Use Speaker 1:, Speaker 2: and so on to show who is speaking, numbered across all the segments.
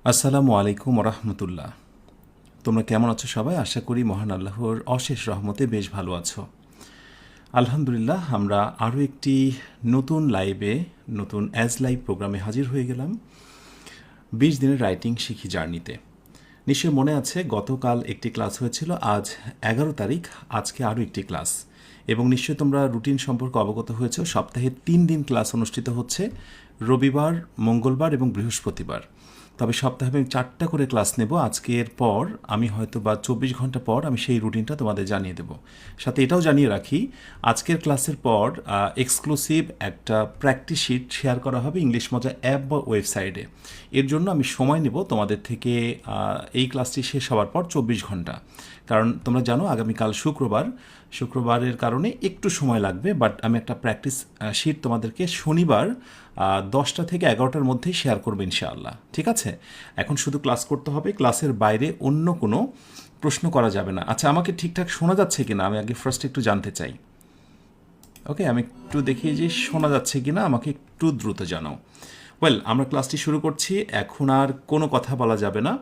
Speaker 1: আসসালামু আলাইকুম রহমতুল্লাহ। তোমরা কেমন আছো সবাই? আশা করি মহান আল্লাহর অশেষ রহমতে বেশ ভালো আছো। আলহামদুলিল্লাহ, আমরা আরও একটি নতুন লাইভে, নতুন লাইভ প্রোগ্রামে হাজির হয়ে গেলাম 20 দিনের রাইটিং শিখি জার্নিতে। নিশ্চয় মনে আছে গতকাল একটি ক্লাস হয়েছিল, আজ 11 তারিখ, আজকে আরও একটি ক্লাস। এবং নিশ্চয় তোমরা রুটিন সম্পর্কে অবগত হয়েছ। সপ্তাহে 3 দিন ক্লাস অনুষ্ঠিত হচ্ছে, রবিবার, মঙ্গলবার এবং বৃহস্পতিবার। তবে সপ্তাহে আমি 4টা করে ক্লাস নেব। আজকের পর আমি হয়তো বা 24 ঘন্টা পর আমি সেই রুটিনটা তোমাদের জানিয়ে দেব। সাথে এটাও জানিয়ে রাখি, আজকের ক্লাসের পর এক্সক্লুসিভ একটা প্র্যাকটিস শিট শেয়ার করা হবে ইংলিশ মজা অ্যাপ বা ওয়েবসাইটে। এর জন্য আমি সময় নেব তোমাদের থেকে এই ক্লাসটি শেষ হওয়ার পর 24 ঘন্টা। কারণ তোমরা জানো আগামীকাল শুক্রবারের কারণে একটু সময় লাগবে, বাট আমি একটা প্র্যাকটিস শিট তোমাদেরকে শনিবার 10টা থেকে 11টার মধ্যেই শেয়ার করবো ইনশাআল্লাহ। ঠিক আছে? এখন শুধু ক্লাস করতে হবে, ক্লাসের বাইরে অন্য কোনো প্রশ্ন করা যাবে না। আচ্ছা, আমাকে ঠিকঠাক শোনা যাচ্ছে কিনা আমি আগে ফার্স্ট একটু জানতে চাই। ওকে, আমি একটু দেখি যে শোনা যাচ্ছে কিনা, আমাকে একটু দ্রুত জানাও। আমরা ক্লাসটি শুরু করছি। এখন আর কোনো কথা বলা যাবে না,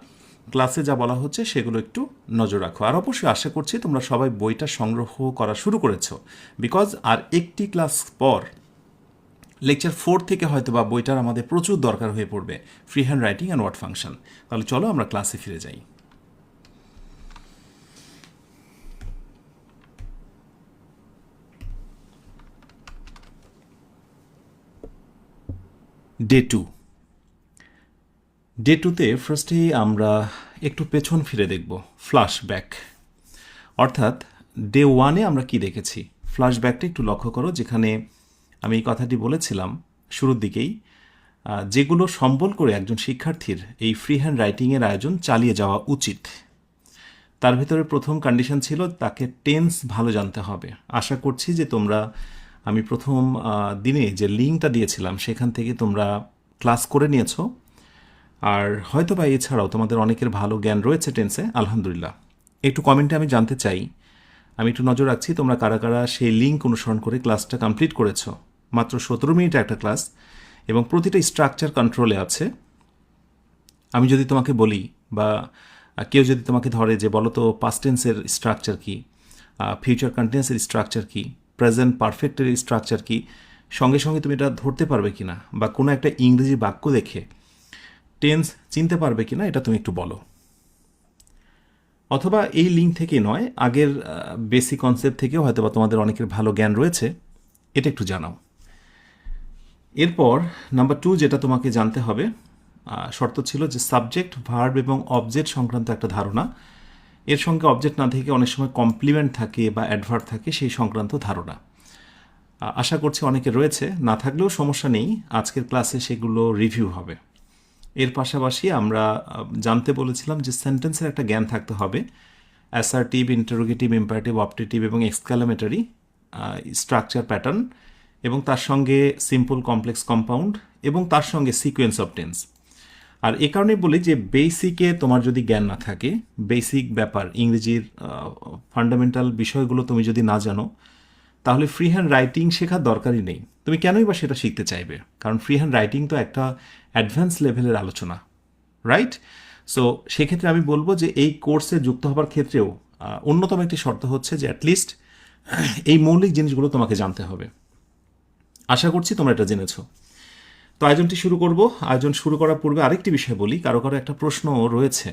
Speaker 1: ক্লাসে যা বলা হচ্ছে সেগুলো একটু নজর রাখো। আর অবশ্যই আশা করছি তোমরা সবাই বইটা সংগ্রহ করা শুরু করেছো, বিকজ আর একটি ক্লাস পর লেকচার 4 থেকে হয়তো বা বইটার আমাদের প্রচুর দরকার হয়ে পড়বে, free hand writing and word function. তাহলে চলো আমরা ক্লাসে ফিরে যাই। ডে টুতে ফার্স্টেই আমরা একটু পেছন ফিরে দেখব, ফ্ল্যাশব্যাক। অর্থাৎ ডে 1-এ আমরা কি দেখেছি, ফ্ল্যাশব্যাকটা একটু লক্ষ্য করো। যেখানে আমি এই কথাটি বলেছিলাম শুরুর দিকেই, যেগুলো সম্বল করে একজন শিক্ষার্থীর এই ফ্রি হ্যান্ড রাইটিংয়ের আয়োজন চালিয়ে যাওয়া উচিত। তার ভিতরে প্রথম কন্ডিশন ছিল তাকে টেন্স ভালো জানতে হবে। আশা করছি যে তোমরা, আমি প্রথম দিনে যে লিঙ্কটা দিয়েছিলাম সেখান থেকে তোমরা ক্লাস করে নিয়েছো। আর হয়তো বা এছাড়াও তোমাদের অনেকের ভালো জ্ঞান রয়েছে টেন্সে, আলহামদুলিল্লাহ। একটু কমেন্টে আমি জানতে চাই, আমি একটু নজর রাখছি তোমরা কারা কারা সেই লিঙ্ক অনুসরণ করে ক্লাসটা কমপ্লিট করেছো। মাত্র 17 মিনিট একটা ক্লাস এবং প্রতিটা স্ট্রাকচার কন্ট্রোলে আছে। আমি যদি তোমাকে বলি বা কেউ যদি তোমাকে ধরে যে বলো তো পাস্ট টেন্সের স্ট্রাকচার কি, ফিউচার কন্টিনিউয়াসের স্ট্রাকচার কি, প্রেজেন্ট পারফেক্টের স্ট্রাকচার কি, সঙ্গে সঙ্গে তুমি এটা ধরতে পারবে কিনা, বা কোনো একটা ইংরেজি বাক্য দেখে টেন্স চিনতে পারবে কিনা, এটা তুমি একটু বলো। অথবা এই লিঙ্ক থেকে নয়, আগের বেসিক কনসেপ্ট থেকেও হয়তো বা তোমাদের অনেকের ভালো জ্ঞান রয়েছে, এটা একটু জানাও। এরপর নাম্বার 2 যেটা তোমাকে জানতে হবে, শর্ত ছিল যে সাবজেক্ট, ভার্ব এবং অবজেক্ট সংক্রান্ত একটা ধারণা। এর সঙ্গে অবজেক্ট না থেকে অনেক সময় কমপ্লিমেন্ট থাকে বা অ্যাডভার্ব থাকে, সেই সংক্রান্ত ধারণা আশা করছি অনেকের রয়েছে। না থাকলেও সমস্যা নেই, আজকের ক্লাসে সেগুলো রিভিউ হবে। এর পাশাপাশি আমরা জানতে বলেছিলাম যে সেন্টেন্সের একটা জ্ঞান থাকতে হবে, অ্যাসার্টিভ, ইন্টারোগেটিভ, ইম্পারেটিভ, অপটেটিভ এবং এক্সক্লামেটরি স্ট্রাকচার প্যাটার্ন, এবং তার সঙ্গে সিম্পল, কমপ্লেক্স, কম্পাউন্ড, এবং তার সঙ্গে সিকোয়েন্স অফ টেন্স। আর এ কারণে বলি যে বেসিকে তোমার যদি জ্ঞান না থাকে, বেসিক ব্যাপার ইংরেজির ফান্ডামেন্টাল বিষয়গুলো তুমি যদি না জানো, তাহলে ফ্রি হ্যান্ড রাইটিং শেখার দরকারই নেই। তুমি কেনই বা সেটা শিখতে চাইবে? কারণ ফ্রি হ্যান্ড রাইটিং তো একটা অ্যাডভান্স লেভেলের আলোচনা, রাইট? সো সেক্ষেত্রে আমি বলবো যে এই কোর্সে যুক্ত হবার ক্ষেত্রেও অন্যতম একটি শর্ত হচ্ছে যে অ্যাটলিস্ট এই মৌলিক জিনিসগুলো তোমাকে জানতে হবে। আশা করছি তোমরা এটা জেনেছো। তো আয়োজনটি শুরু করব। আয়োজন শুরু করার পূর্বে আরেকটি বিষয় বলি, কারো কারো একটা প্রশ্ন রয়েছে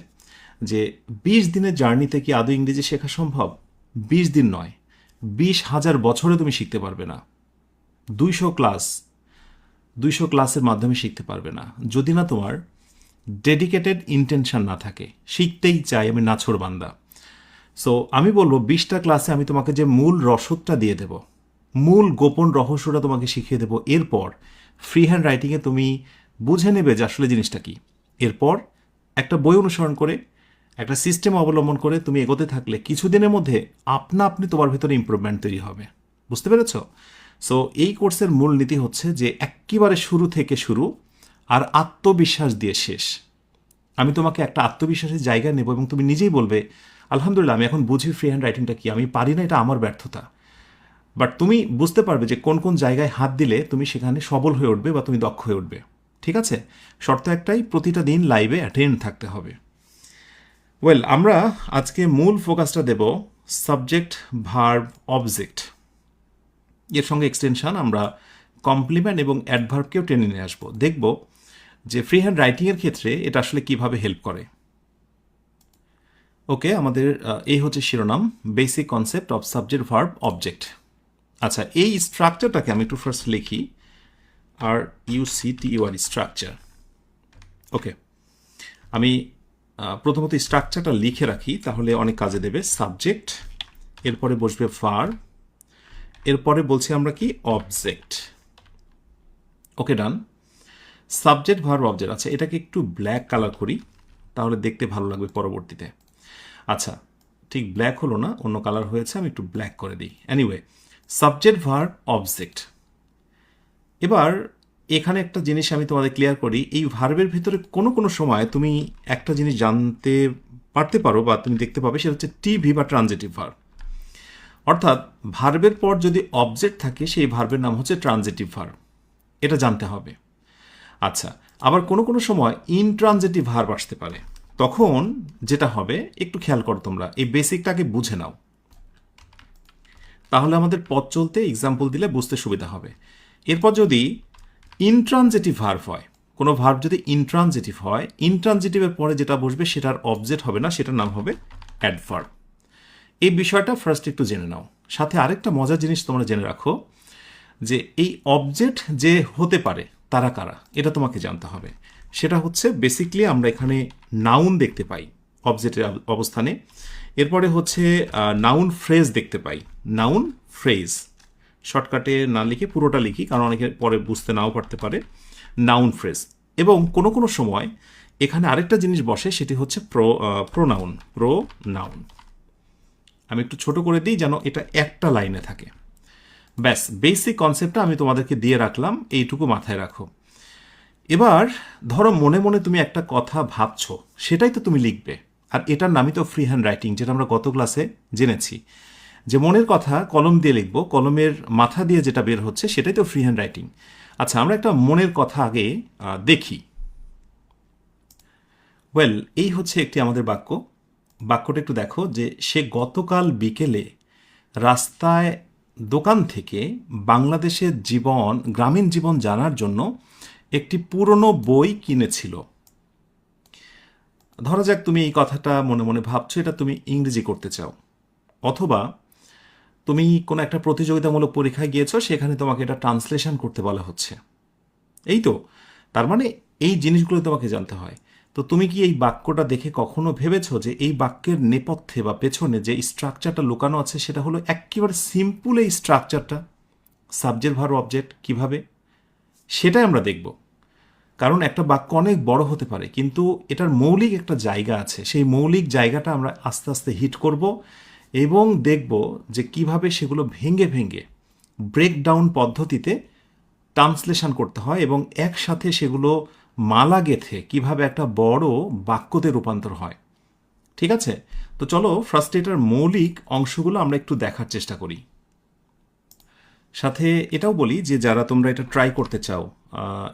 Speaker 1: যে 20 দিনের জার্নিতে কি আদৌ ইংরেজি শেখা সম্ভব? 20 দিন নয়, 20,000 বছরে তুমি শিখতে পারবে না। 200 ক্লাসের মাধ্যমে শিখতে পারবে না, যদি না তোমার ডেডিকেটেড ইন্টেনশন না থাকে, শিখতেই চাই আমি নাছোড় বান্দা। সো আমি বলবো 20টা ক্লাসে আমি তোমাকে যে মূল রসদটা দিয়ে দেব, মূল গোপন রহস্যটা তোমাকে শিখিয়ে দেব। এরপর ফ্রি হ্যান্ড রাইটিংয়ে তুমি বুঝে নেবে যে আসলে জিনিসটা কি। এরপর একটা বই অনুসরণ করে, একটা সিস্টেম অবলম্বন করে তুমি এগোতে থাকলে কিছুদিনের মধ্যে আপনা আপনি তোমার ভেতরে ইমপ্রুভমেন্ট তৈরি হবে। বুঝতে পেরেছ? সো এই কোর্সের মূল নীতি হচ্ছে যে একেবারে শুরু থেকে শুরু, আর আত্মবিশ্বাস দিয়ে শেষ। আমি তোমাকে একটা আত্মবিশ্বাসের জায়গা নেব এবং তুমি নিজেই বলবে আলহামদুলিল্লাহ আমি এখন বুঝি ফ্রি হ্যান্ড রাইটিংটা কি, আমি পারি না, এটা আমার ব্যর্থতা। বাট তুমি বুঝতে পারবে যে কোন কোন জায়গায় হাত দিলে তুমি সেখানে সবল হয়ে উঠবে বা তুমি দক্ষ হয়ে উঠবে। ঠিক আছে, শর্ত একটাই, প্রতিটা দিন লাইভে অ্যাটেন্ড থাকতে হবে। ওয়েল, আমরা আজকে মূল ফোকাসটা দেব সাবজেক্ট, ভার্ব, অবজেক্ট, এর সঙ্গে এক্সটেনশন আমরা কমপ্লিমেন্ট এবং অ্যাডভার্বকেও টেনে নিয়ে আসবো। দেখব যে ফ্রি হ্যান্ড রাইটিংয়ের ক্ষেত্রে এটা আসলে কিভাবে হেল্প করে। ওকে, আমাদের এই হচ্ছে শিরোনাম, basic concept of subject, verb, object. আচ্ছা, এই স্ট্রাকচারটাকে আমি একটু ফার্স্ট লিখি, RUCTUR, স্ট্রাকচার। ওকে, আমি প্রথমত স্ট্রাকচারটা লিখে রাখি, তাহলে অনেক কাজে দেবে। সাবজেক্ট, এরপরে বসবে ভার্ব, এরপরে বলছি আমরা কি object. Okay, done. Subject, verb, object. আচ্ছা, এটাকে একটু ব্ল্যাক কালার করি, তাহলে দেখতে ভালো লাগবে পরবর্তীতে। আচ্ছা, ঠিক ব্ল্যাক হলো না, অন্য কালার হয়েছে, আমি একটু ব্ল্যাক করে দিই। Anyway, subject, verb, object. এবার এখানে একটা জিনিস আমি তোমাদের ক্লিয়ার করি, এই ভার্বের ভিতরে কোনো কোনো সময় তুমি একটা জিনিস জানতে পারতে পারো বা তুমি দেখতে পাবে, সেটা হচ্ছে টিভি বা ট্রানজিটিভ ভার্ব। অর্থাৎ ভার্বের পর যদি অবজেক্ট থাকে, সেই ভার্বের নাম হচ্ছে ট্রানজিটিভ ভার্ব, এটা জানতে হবে। আচ্ছা, আবার কোনো কোনো সময় ইনট্রানজিটিভ ভার্ব আসতে পারে, তখন যেটা হবে একটু খেয়াল করো, তোমরা এই বেসিকটাকে বুঝে নাও, তাহলে আমাদের পথ চলতে এক্সাম্পল দিলে বুঝতে সুবিধা হবে। এরপর যদি ইনট্রানজিটিভ ভার্ব হয়, কোনো ভার্ব যদি ইনট্রানজিটিভ হয়, ইনট্রানজিটিভের পরে যেটা বসবে সেটার অবজেক্ট হবে না, সেটার নাম হবে অ্যাডভার্ব। এই বিষয়টা ফার্স্ট একটু জেনে নাও। সাথে আরেকটা মজার জিনিস তোমরা জেনে রাখো, যে এই অবজেক্ট যে হতে পারে তারা কারা, এটা তোমাকে জানতে হবে। সেটা হচ্ছে বেসিকলি আমরা এখানে নাউন দেখতে পাই অবজেক্টের অবস্থানে, এরপরে হচ্ছে নাউন ফ্রেজ দেখতে পাই, নাউন ফ্রেজ, শর্টকাটে না লিখে পুরোটা লিখি, কারণ অনেকে পরে বুঝতে নাও পারতে পারে। নাউন ফ্রেজ, এবং কোনো কোনো সময় এখানে আরেকটা জিনিস বসে, সেটি হচ্ছে প্রোনাউন। প্রোনাউন আমি একটু ছোট করে দিই যেন এটা একটা লাইনে থাকে। ব্যাস, বেসিক কনসেপ্টটা আমি তোমাদেরকে দিয়ে রাখলাম, এইটুকু মাথায় রাখো। এবার ধরো মনে মনে তুমি একটা কথা ভাবছো, সেটাই তো তুমি লিখবে, আর এটার নামই তো ফ্রি হ্যান্ড রাইটিং, যেটা আমরা গত ক্লাসে জেনেছি, যে মনের কথা কলম দিয়ে লিখবো, কলমের মাথা দিয়ে যেটা বের হচ্ছে সেটাই তো ফ্রি হ্যান্ড রাইটিং। আচ্ছা, আমরা একটা মনের কথা আগে দেখি। ওয়েল, এই হচ্ছে একটি আমাদের বাক্য। বাক্যটা একটু দেখো, যে সে গতকাল বিকেলে রাস্তায় দোকান থেকে বাংলাদেশের জীবন, গ্রামীণ জীবন জানার জন্য একটি পুরনো বই কিনেছিল। ধরা যাক তুমি এই কথাটা মনে মনে ভাবছো, এটা তুমি ইংরেজি করতে চাও, অথবা তুমি কোনো একটা প্রতিযোগিতামূলক পরীক্ষায় গিয়েছো, সেখানে তোমাকে এটা ট্রান্সলেশন করতে বলা হচ্ছে। এই তো, তার মানে এই জিনিসগুলো তোমাকে জানতে হয়। তো তুমি কি এই বাক্যটা দেখে কখনো ভেবেছো যে এই বাক্যের নেপথ্যে বা পেছনে যে স্ট্রাকচারটা লুকানো আছে, সেটা হলো একেবারে সিম্পল এই স্ট্রাকচারটা, সাবজেক্ট, ভার্ব, অবজেক্ট, কিভাবে, সেটাই আমরা দেখব। কারণ একটা বাক্য অনেক বড় হতে পারে, কিন্তু এটার মৌলিক একটা জায়গা আছে, সেই মৌলিক জায়গাটা আমরা আস্তে আস্তে হিট করব, এবং দেখব যে কিভাবে সেগুলো ভেঙে ভেঙে ব্রেকডাউন পদ্ধতিতে ট্রান্সলেশন করতে হয়, এবং একসাথে সেগুলো মালা গেঁথে কিভাবে একটা বড় বাক্যতে রূপান্তর হয়। ঠিক আছে, তো চলো ফার্স্ট এটার মৌলিক অংশগুলো আমরা একটু দেখার চেষ্টা করি। সাথে এটাও বলি যে যারা তোমরা এটা ট্রাই করতে চাও,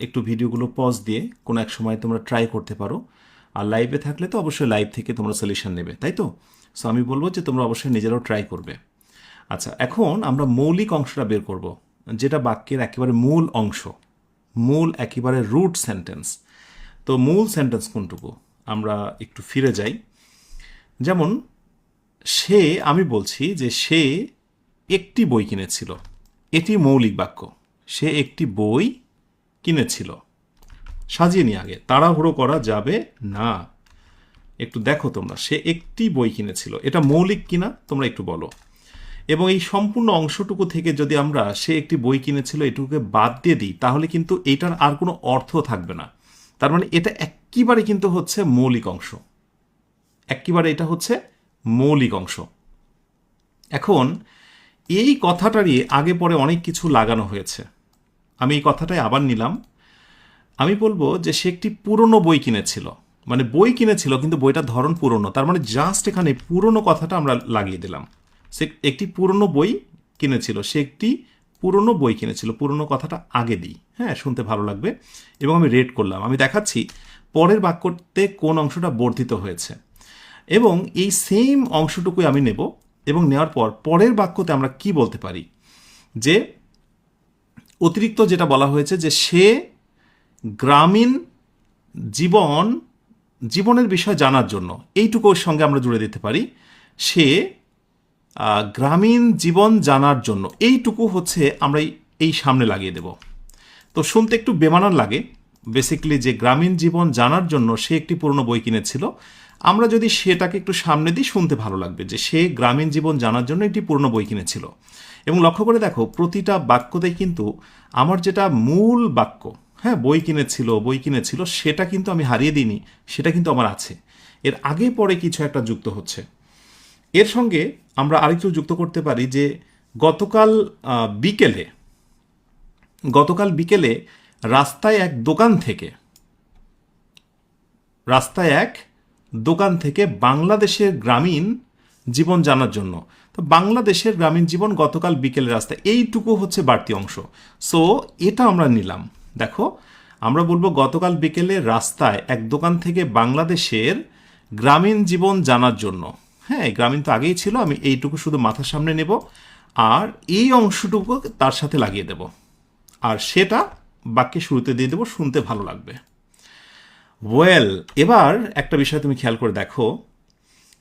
Speaker 1: একটু ভিডিওগুলো পজ দিয়ে কোনো এক সময় তোমরা ট্রাই করতে পারো, আর লাইভে থাকলে তো অবশ্যই লাইভ থেকে তোমরা সলিউশন নেবে, তাই তো? সো আমি বলবো যে তোমরা অবশ্যই নিজেরাও ট্রাই করবে। আচ্ছা, এখন আমরা মৌলিক অংশটা বের করব, যেটা বাক্যের একেবারে মূল অংশ, মূল একেবারে রুট সেন্টেন্স। তো মূল সেন্টেন্স কোনটুকু, আমরা একটু ফিরে যাই। যেমন সে, আমি বলছি যে সে একটি বই কিনেছিল, এটি মৌলিক বাক্য। সে একটি বই কিনেছিল। সাজিয়ে নিয়ে আগে, তাড়াহুড়ো করা যাবে না। একটু দেখো তোমরা, সে একটি বই কিনেছিল, এটা মৌলিক কিনা তোমরা একটু বলো। এবং এই সম্পূর্ণ অংশটুকু থেকে যদি আমরা সে একটি বই কিনেছিল এটুকুকে বাদ দিয়ে দিই, তাহলে কিন্তু এটার আর কোনো অর্থ থাকবে না। তার মানে এটা একেবারে কিন্তু হচ্ছে মৌলিক অংশ, একেবারে এটা হচ্ছে মৌলিক অংশ। এখন এই কথাটারই আগে পরে অনেক কিছু লাগানো হয়েছে, আমি এই কথাটাই আবার নিলাম। আমি বলবো যে সে একটি পুরনো বই কিনেছিল, মানে বই কিনেছিল কিন্তু বইটার ধরন পুরনো, তার মানে জাস্ট এখানে পুরনো কথাটা আমরা লাগিয়ে দিলাম। সে একটি পুরনো বই কিনেছিল, সে একটি পুরনো বই কিনেছিল, পুরনো কথাটা আগে দিই, হ্যাঁ, শুনতে ভালো লাগবে। এবং আমি রেড করলাম, আমি দেখাচ্ছি পরের বাক্যতে কোন অংশটা বর্ধিত হয়েছে, এবং এই সেম অংশটুকুই আমি নেব এবং নেওয়ার পর পরের বাক্যতে আমরা কি বলতে পারি যে অতিরিক্ত যেটা বলা হয়েছে যে সে গ্রামীণ জীবনের বিষয় জানার জন্য, এইটুকুর সঙ্গে আমরা জুড়ে দিতে পারি সে গ্রামীণ জীবন জানার জন্য, এইটুকু হচ্ছে আমরা এই সামনে লাগিয়ে দেব। তো শুনতে একটু বেমানান লাগে বেসিক্যালি, যে গ্রামীণ জীবন জানার জন্য সে একটি পুরনো বই কিনেছিল, আমরা যদি সেটাকে একটু সামনে দিই শুনতে ভালো লাগবে যে সে গ্রামীণ জীবন জানার জন্য একটি পুরনো বই কিনেছিল। এবং লক্ষ্য করে দেখো প্রতিটা বাক্যতেই কিন্তু আমার যেটা মূল বাক্য, হ্যাঁ, বই কিনেছিল সেটা কিন্তু আমি হারিয়ে দিইনি, সেটা কিন্তু আমার আছে। এর আগে পরে কিছু একটা যুক্ত হচ্ছে। এর সঙ্গে আমরা আরেকটু যুক্ত করতে পারি যে গতকাল বিকেলে রাস্তায় এক দোকান থেকে বাংলাদেশের গ্রামীণ জীবন জানার জন্য, তো বাংলাদেশের গ্রামীণ জীবন গতকাল বিকেলে রাস্তায়, এইটুকু হচ্ছে বাড়তি অংশ। সো এটা আমরা নিলাম। দেখো আমরা বলবো গতকাল বিকেলে রাস্তায় এক দোকান থেকে বাংলাদেশের গ্রামীণ জীবন জানার জন্য, হ্যাঁ, গ্রামীণ তো আগেই ছিল, আমি এইটুকু শুধু মাথার সামনে নেব আর এই অংশটুকু তার সাথে লাগিয়ে দেব, আর সেটা বাক্যে শুরুতে দিয়ে দেবো, শুনতে ভালো লাগবে। ওয়েল, এবার একটা বিষয় তুমি খেয়াল করে দেখো,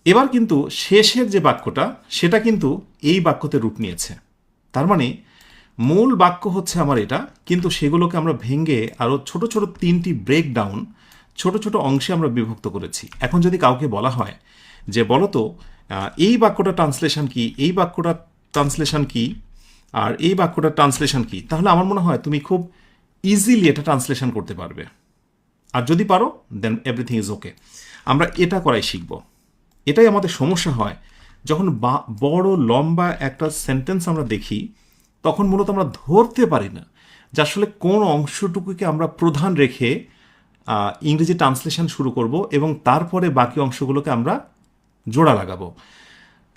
Speaker 1: এবার কিন্তু শেষের যে বাক্যটা সেটা কিন্তু এই বাক্যতে রূপ নিয়েছে। তার মানে মূল বাক্য হচ্ছে আমার এটা, কিন্তু সেগুলোকে আমরা ভেঙে আরও ছোট ছোট 3টি ব্রেকডাউন, ছোট ছোট অংশে আমরা বিভক্ত করেছি। এখন যদি কাউকে বলা হয় যে বলো তো এই বাক্যটা ট্রান্সলেশন কি, এই বাক্যটা ট্রান্সলেশন কি, আর এই বাক্যটা ট্রান্সলেশন কি, তাহলে আমার মনে হয় তুমি খুব ইজিলি এটা ট্রান্সলেশন করতে পারবে। আর যদি পারো দেন এভরিথিং ইজ ওকে। আমরা এটা করাই শিখব। এটাই আমাদের সমস্যা হয় যখন বড় লম্বা একটা সেন্টেন্স আমরা দেখি, তখন মূলত আমরা ধরতে পারি না যে আসলে কোন অংশটুকুকে আমরা প্রধান রেখে ইংরেজি ট্রান্সলেশন শুরু করব এবং তারপরে বাকি অংশগুলোকে আমরা জোড়া লাগাবো।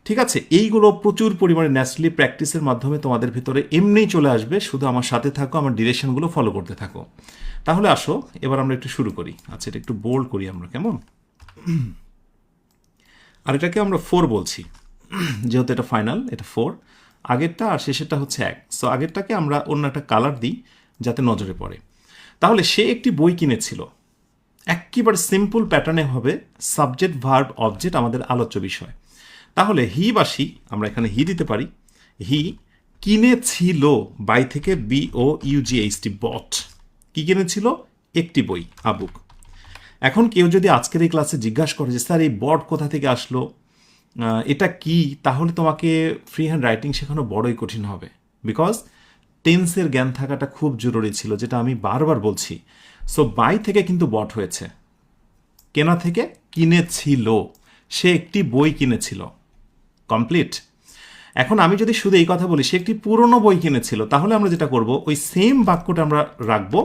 Speaker 1: ঠিক আছে, এইগুলো প্রচুর পরিমাণে ন্যাচারালি প্র্যাকটিসের মাধ্যমে তোমাদের ভিতরে এমনিই চলে আসবে। শুধু আমার সাথে থাকো, আমার ডিরেকশনগুলো ফলো করতে থাকো। তাহলে আসো এবার আমরা একটু শুরু করি। আচ্ছা, এটা একটু বোল্ড করি আমরা, কেমন? আর এটাকে আমরা 4 বলছি যেহেতু এটা ফাইনাল, এটা 4, আগেরটা আর শেষেরটা হচ্ছে 1। সো আগেরটাকে আমরা অন্য একটা কালার দিই যাতে নজরে পড়ে। তাহলে সে একটি বই কিনেছিল, একেবারে সিম্পল প্যাটার্নে হবে সাবজেক্ট ভার্ব অবজেক্ট আমাদের আলোচ্য বিষয়। তাহলে হি বা সি, আমরা এখানে হি দিতে পারি। হি কিনেছিল, বাই থেকে BOUGHT, বট। কি কিনেছিল? একটি বই, আবুক। এখন কেউ যদি আজকের এই ক্লাসে জিজ্ঞাসা করে যে স্যার এই বট কোথা থেকে আসলো, এটা কি, তাহলে তোমাকে ফ্রি হ্যান্ড রাইটিং শেখানো বড়ই কঠিন হবে। বিকজ টেন্সের জ্ঞান থাকাটা খুব জরুরি ছিল, যেটা আমি বারবার বলছি। সো বাই থেকে কিন্তু বট হয়েছে, কেনা থেকে কিনেছিল, সে একটি বই কিনেছিল, কমপ্লিট। এখন আমি যদি শুধু এই কথা বলি সে একটি পুরনো বই কিনেছিল, তাহলে আমরা যেটা করব ওই সেম বাক্যটা আমরা রাখবো।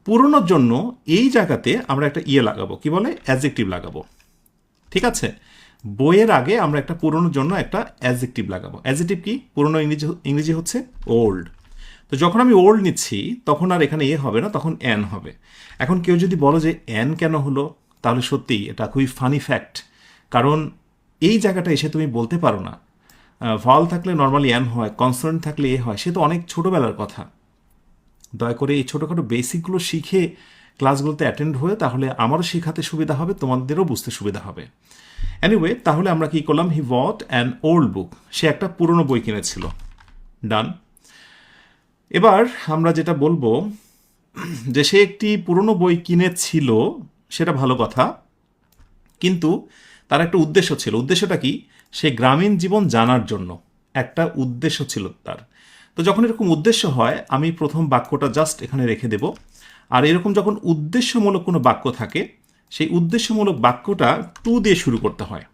Speaker 1: পুরনোর জন্য এই জায়গাতে আমরা একটা লাগাবো, কি বলে, অ্যাডজেক্টিভ লাগাবো। ঠিক আছে, বইয়ের আগে আমরা একটা পুরনোর জন্য একটা অ্যাডজেক্টিভ লাগাবো। অ্যাডজেক্টিভ কি? পুরনো ইংরেজি হচ্ছে ওল্ড। তো যখন আমি ওল্ড নিচ্ছি তখন আর এখানে হবে না, তখন অ্যান হবে। এখন কেউ যদি বলো যে অ্যান কেন হলো, তাহলে সত্যিই এটা খুবই ফানি ফ্যাক্ট। কারণ এই জায়গাটা এসে তুমি বলতে পারো না ভল থাকলে নর্মালি অ্যান হয়, কনসোনেন্ট থাকলে এ হয়, সে তো অনেক ছোটোবেলার কথা। দয়া করে এই ছোটোখাটো বেসিকগুলো শিখে ক্লাসগুলোতে অ্যাটেন্ড হয়ে, তাহলে আমারও শেখাতে সুবিধা হবে, তোমাদেরও বুঝতে সুবিধা হবে। এনিওয়ে, তাহলে আমরা কি করলাম? হি বট অ্যান ওল্ড বুক, সে একটা পুরনো বই কিনেছিল। ডান। এবার আমরা যেটা বলবো যে সে একটি পুরনো বই কিনেছিল, সেটা ভালো কথা, কিন্তু তার একটা উদ্দেশ্য ছিল। উদ্দেশ্যটা কি? সে গ্রামীণ জীবন জানার জন্য একটা উদ্দেশ্য ছিল তার। তো যখন এরকম উদ্দেশ্য হয়, আমি প্রথম বাক্যটা জাস্ট এখানে রেখে দেব। আর এরকম যখন উদ্দেশ্যমূলক কোনো বাক্য থাকে, সেই উদ্দেশ্যমূলক বাক্যটা টু দিয়ে শুরু করতে হয়,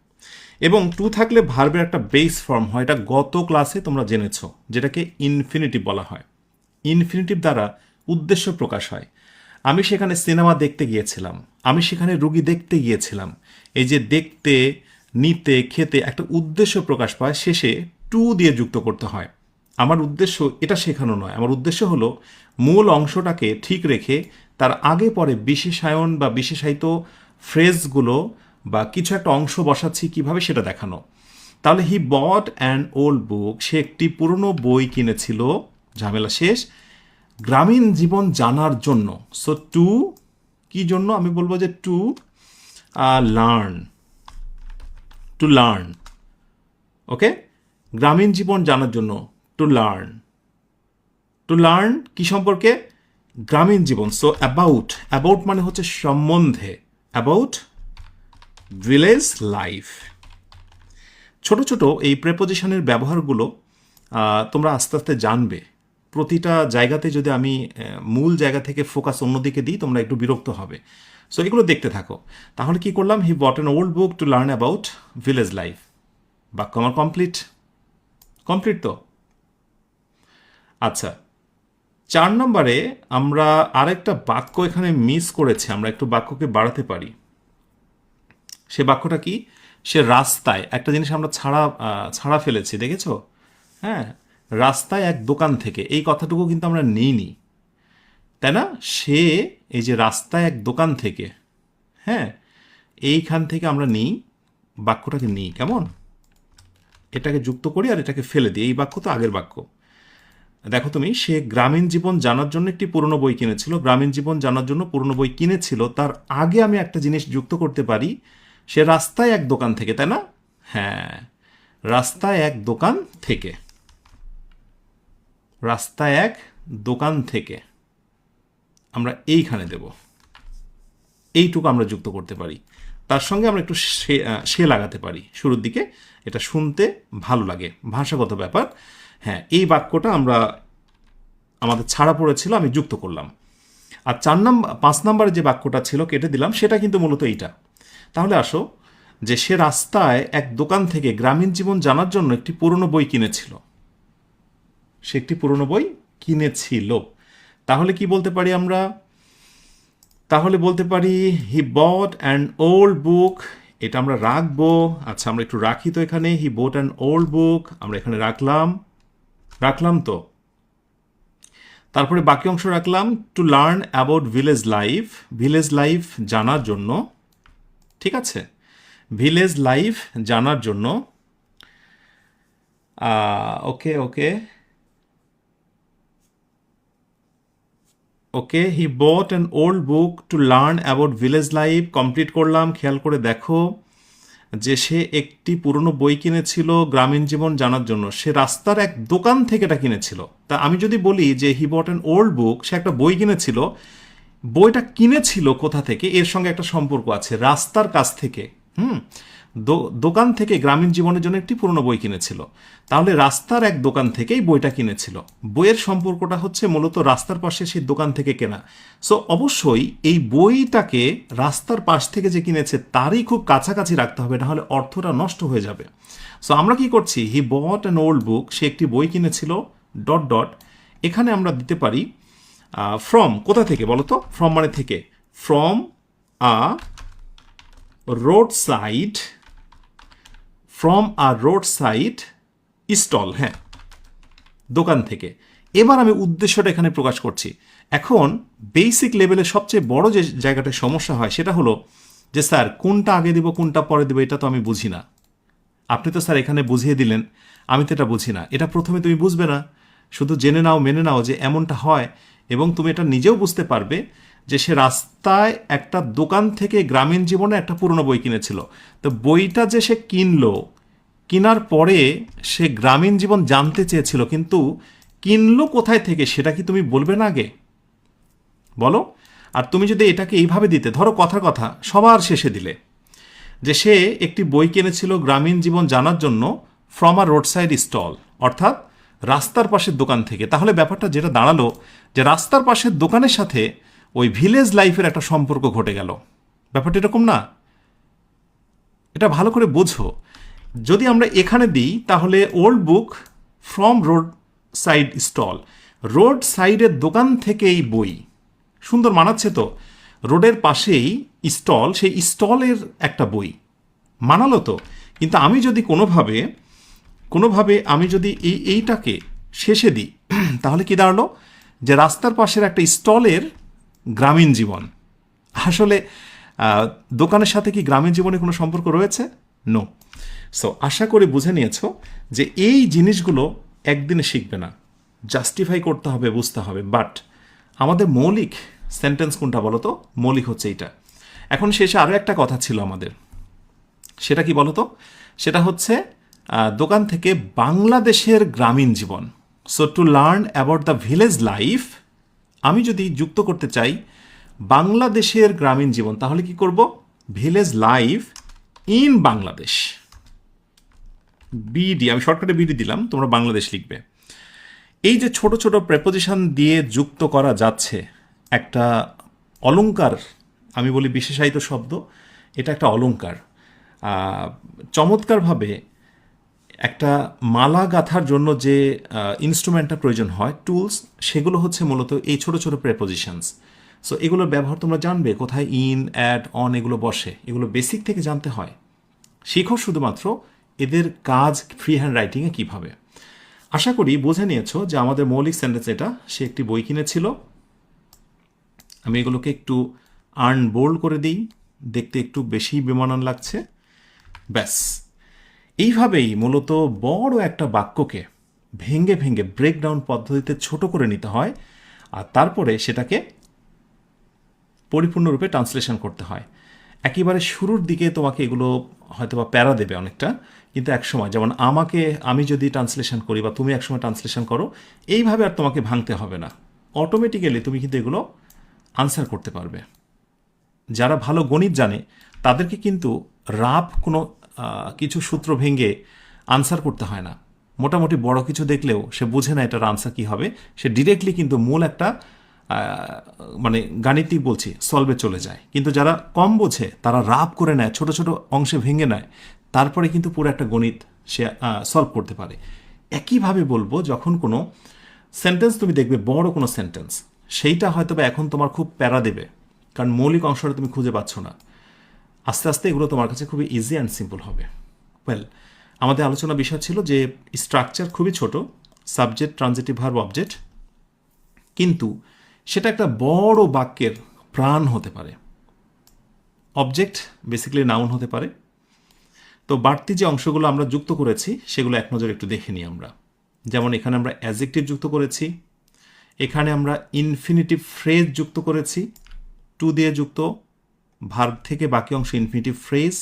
Speaker 1: এবং টু থাকলে ভার্বের একটা বেস ফর্ম হয়। এটা গত ক্লাসে তোমরা জেনেছ, যেটাকে ইনফিনিটিভ বলা হয়। ইনফিনিটিভ দ্বারা উদ্দেশ্য প্রকাশ হয়। আমি সেখানে সিনেমা দেখতে গিয়েছিলাম, আমি সেখানে রুগী দেখতে গিয়েছিলাম। এই যে দেখতে, নিতে, খেতে, একটা উদ্দেশ্য প্রকাশ পায়, শেষে টু দিয়ে যুক্ত করতে হয়। আমার উদ্দেশ্য এটা শেখানো নয়, আমার উদ্দেশ্য হলো মূল অংশটাকে ঠিক রেখে তার আগে পরে বিশেষায়ন বা বিশেষায়িত ফ্রেজগুলো বা কিছু একটা অংশ বসাচ্ছি কিভাবে সেটা দেখানো। তাহলে হি বট অ্যান ওল্ড বুক, সে একটি পুরনো বই কিনেছিল, ঝামেলা শেষ, গ্রামীণ জীবন জানার জন্য। সো টু কি জন্য, আমি বলবো যে টু লার্ন, টু লার্ন, ওকে, গ্রামীণ জীবন জানার জন্য, টু লার্ন, টু লার্ন কি সম্পর্কে, গ্রামীণ জীবন। সো অ্যাবাউট, অ্যাবাউট মানে হচ্ছে সম্বন্ধে, অ্যাবাউট ভিলেজ লাইফ। ছোট ছোট এই প্রেপোজিশনের ব্যবহারগুলো তোমরা আস্তে আস্তে জানবে। প্রতিটা জায়গাতে যদি আমি মূল জায়গা থেকে ফোকাস অন্যদিকে দিই তোমরা একটু বিরক্ত হবে। সো এগুলো দেখতে থাকো। তাহলে কি করলাম, he bought an old book to learn about village life. বাক্য আমার কমপ্লিট, কমপ্লিট তো। আচ্ছা, 4 নম্বরে আমরা আরেকটা বাক্য এখানে মিস করেছি, আমরা একটু বাক্যকে বাড়াতে পারি। সে বাক্যটা কি, সে রাস্তায়, একটা জিনিস আমরা ছাড়া ফেলেছি, দেখেছো? হ্যাঁ, রাস্তায় এক দোকান থেকে, এই কথাটুকু কিন্তু আমরা নিইনি, তাই না? সে এই যে রাস্তায় এক দোকান থেকে, হ্যাঁ, এইখান থেকে আমরা নিই, বাক্যটাকে নিই, কেমন, এটাকে যুক্ত করি আর এটাকে ফেলে দিই। এই বাক্য তো আগের বাক্য। দেখো তুমি, সে গ্রামীণ জীবন জানার জন্য একটি পুরনো বই কিনেছিল, গ্রামীণ জীবন জানার জন্য পুরনো বই কিনেছিল, তার আগে আমি একটা জিনিস যুক্ত করতে পারি, সে রাস্তায় এক দোকান থেকে, তাই না? হ্যাঁ, রাস্তায় এক দোকান থেকে, রাস্তায় এক দোকান থেকে আমরা এইখানে দেব, এইটুকু আমরা যুক্ত করতে পারি। তার সঙ্গে আমরা একটু সে লাগাতে পারি শুরুর দিকে, এটা শুনতে ভালো লাগে, ভাষাগত ব্যাপার। হ্যাঁ, এই বাক্যটা আমরা আমাদের ছাড়া পড়েছিল, আমি যুক্ত করলাম। আর 5 নম্বরে যে বাক্যটা ছিল কেটে দিলাম, সেটা কিন্তু মূলত এইটা। তাহলে আসো, যে সে রাস্তায় এক দোকান থেকে গ্রামীণ জীবন জানার জন্য একটি পুরনো বই কিনেছিল, সে একটি পুরনো বই কিনেছিল। তাহলে কি বলতে পারি আমরা, তাহলে বলতে পারি হি বট অ্যান ওল্ড বুক, এটা আমরা রাখবো। আচ্ছা, আমরা একটু রাখি তো এখানে, হি বট অ্যান ওল্ড বুক আমরা এখানে রাখলাম, রাখলাম তো। তারপরে বাকি অংশ রাখলাম to learn about village life, village life জানার জন্য, ঠিক আছে, ভিলেজ লাইফ জানার জন্য। Okay okay okay, he bought an old book to learn about village life, complete করলাম। খেয়াল করে দেখো যে সে একটি পুরনো বই কিনেছিল গ্রামীণ জীবন জানার জন্য, সে রাস্তার এক দোকান থেকে এটা কিনেছিল। তা আমি যদি বলি যে হি বট অ্যান ওল্ড বুক, সে একটা বই কিনেছিল, বইটা কিনেছিল কোথা থেকে, এর সঙ্গে একটা সম্পর্ক আছে, রাস্তার কাছ থেকে। দোকান থেকে গ্রামীণ জীবনের জন্য একটি পুরনো বই কিনেছিল, তাহলে রাস্তার এক দোকান থেকেই বইটা কিনেছিল। বইয়ের সম্পর্কটা হচ্ছে মূলত রাস্তার পাশে সেই দোকান থেকে কেনা। সো অবশ্যই এই বইটাকে রাস্তার পাশ থেকে যে কিনেছে তারই খুব কাছাকাছি রাখতে হবে, নাহলে অর্থটা নষ্ট হয়ে যাবে। সো আমরা কি করছি, হি বট অ্যান ওল্ড বুক, সে একটি বই কিনেছিল, ডট ডট, এখানে আমরা দিতে পারি ফ্রম, কোথা থেকে বলো তো, ফ্রম মানে থেকে, from a roadside, from a roadside stall, হ্যাঁ, দোকান থেকে। এবার আমি উদ্দেশ্যটা এখানে প্রকাশ করছি। এখন বেসিক লেভেলে সবচেয়ে বড় যে জায়গাটা সমস্যা হয় সেটা হলো যে স্যার কোনটা আগে দিব কোনটা পরে দেবো এটা তো আমি বুঝি না। আপনি তো স্যার এখানে বুঝিয়ে দিলেন, আমি তো এটা বুঝি না। এটা প্রথমে তুমি বুঝবে না, শুধু জেনে নাও, মেনে নাও যে এমনটা হয়, এবং তুমি এটা নিজেও বুঝতে পারবে যে সে রাস্তায় একটা দোকান থেকে গ্রামীণ জীবনে একটা পুরনো বই কিনেছিল। তো বইটা যে সে কিনলো, কেনার পরে সে গ্রামীণ জীবন জানতে চেয়েছিল, কিন্তু কিনলো কোথায় থেকে সেটা কি তুমি বলবে না আগে, বলো? আর তুমি যদি এটাকে এইভাবে দিতে, ধরো কথার কথা সবার শেষে দিলে যে সে একটি বই কিনেছিল গ্রামীণ জীবন জানার জন্য from a roadside stall, অর্থাৎ রাস্তার পাশের দোকান থেকে, তাহলে ব্যাপারটা যেটা দাঁড়ালো যে রাস্তার পাশের দোকানের সাথে ওই ভিলেজ লাইফের একটা সম্পর্ক ঘটে গেল। ব্যাপারটা এরকম না? এটা ভালো করে বোঝো। যদি আমরা এখানে দিই তাহলে old book from roadside stall, রোড সাইডের দোকান থেকে এই বই, সুন্দর মানাচ্ছে তো, রোডের পাশেই স্টল, সেই স্টলের একটা বই, মানালো তো। কিন্তু আমি যদি কোনোভাবে আমি যদি এইটাকে শেষে দিই, তাহলে কি দাঁড়ালো যে রাস্তার পাশের একটা স্টলের গ্রামীণ জীবন। আসলে দোকানের সাথে কি গ্রামীণ জীবনে কোনো সম্পর্ক রয়েছে? নো। সো আশা করি বুঝে নিয়েছো যে এই জিনিসগুলো একদিনে শিখবে না, জাস্টিফাই করতে হবে, বুঝতে হবে। বাট আমাদের মৌলিক সেন্টেন্স কোনটা বলো তো? মৌলিক হচ্ছে এইটা। এখন শেষে আরও একটা কথা ছিল আমাদের, সেটা কি বলো তো? সেটা হচ্ছে দোকান থেকে বাংলাদেশের গ্রামীণ জীবন। So to learn about the village life, আমি যদি যুক্ত করতে চাই বাংলাদেশের গ্রামীণ জীবন, তাহলে কি করব? Village life in Bangladesh, BD, আমি শর্টকাটে বিডি দিলাম, তোমরা বাংলাদেশ লিখবে। এই যে ছোট ছোট প্রেপোজিশন দিয়ে যুক্ত করা যাচ্ছে একটা অলংকার, আমি বলি বিশেষায়িত শব্দ, এটা একটা অলংকার। চমৎকারভাবে একটা মালা গাঁথার জন্য যে ইনস্ট্রুমেন্টটা প্রয়োজন হয়, টুলস, সেগুলো হচ্ছে মূলত এই ছোট ছোট প্রেপোজিশনস। সো এগুলোর ব্যবহার তোমরা জানবে, কোথায় ইন, অ্যাড, অন এগুলো বসে, এগুলো বেসিক থেকে জানতে হয়। শিখো শুধুমাত্র এদের কাজ ফ্রি হ্যান্ড রাইটিংয়ে কীভাবে। আশা করি বুঝে নিয়েছো যে আমাদের মৌলিক সেন্টেন্স এটা। সে একটি বই কিনেছিল, আমি এগুলোকে একটু বোল্ড করে দিই, দেখতে একটু বেশি বেমানান লাগছে, ব্যাস। এইভাবেই মূলত বড় একটা বাক্যকে ভেঙে ভেঙে ব্রেকডাউন পদ্ধতিতে ছোট করে নিতে হয়, আর তারপরে সেটাকে পরিপূর্ণরূপে ট্রান্সলেশন করতে হয়। একেবারে শুরুর দিকে তোমাকে এগুলো হয়তো বা প্যারা দেবে অনেকটা, কিন্তু একসময়, যেমন আমি যদি ট্রান্সলেশন করি বা তুমি একসময় ট্রান্সলেশন করো, এইভাবে আর তোমাকে ভাঙতে হবে না, অটোমেটিক্যালি তুমি কিন্তু এগুলো আনসার করতে পারবে। যারা ভালো গণিত জানে তাদেরকে কিন্তু রাফ কোনো কিছু সূত্র ভেঙে আনসার করতে হয় না। মোটামুটি বড় কিছু দেখলেও সে বুঝে না এটার আনসার কী হবে, সে ডিরেক্টলি কিন্তু মূল একটা মানে গাণিতিক বলছি সলভে চলে যায়। কিন্তু যারা কম বোঝে তারা রাফ করে নেয়, ছোট ছোট অংশে ভেঙে নেয়, তারপরে কিন্তু পুরো একটা গণিত সে সলভ করতে পারে। একইভাবে বলবো, যখন কোনো সেন্টেন্স তুমি দেখবে, বড় কোনো সেন্টেন্স, সেইটা হয়তো বা এখন তোমার খুব প্যারা দেবে, কারণ মৌলিক অংশটা তুমি খুঁজে পাচ্ছ না। আস্তে আস্তে এগুলো তোমার কাছে খুবই ইজি অ্যান্ড সিম্পল হবে। ওয়েল, আমাদের আলোচনা বিষয় ছিল যে স্ট্রাকচার খুবই ছোট, সাবজেক্ট, ট্রানজিটিভ ভার্ব, অবজেক্ট, কিন্তু সেটা একটা বড় বাক্যের প্রাণ হতে পারে। অবজেক্ট বেসিক্যালি নাউন হতে পারে। তো বাড়তি যে অংশগুলো আমরা যুক্ত করেছি সেগুলো এক নজর একটু দেখে নিই আমরা। যেমন এখানে আমরা অ্যাডজেক্টিভ যুক্ত করেছি, এখানে আমরা ইনফিনিটিভ ফ্রেজ যুক্ত করেছি, টু দিয়ে যুক্ত, ভার্ব থেকে বাকি অংশ ইনফিনিটিভ ফ্রেজ,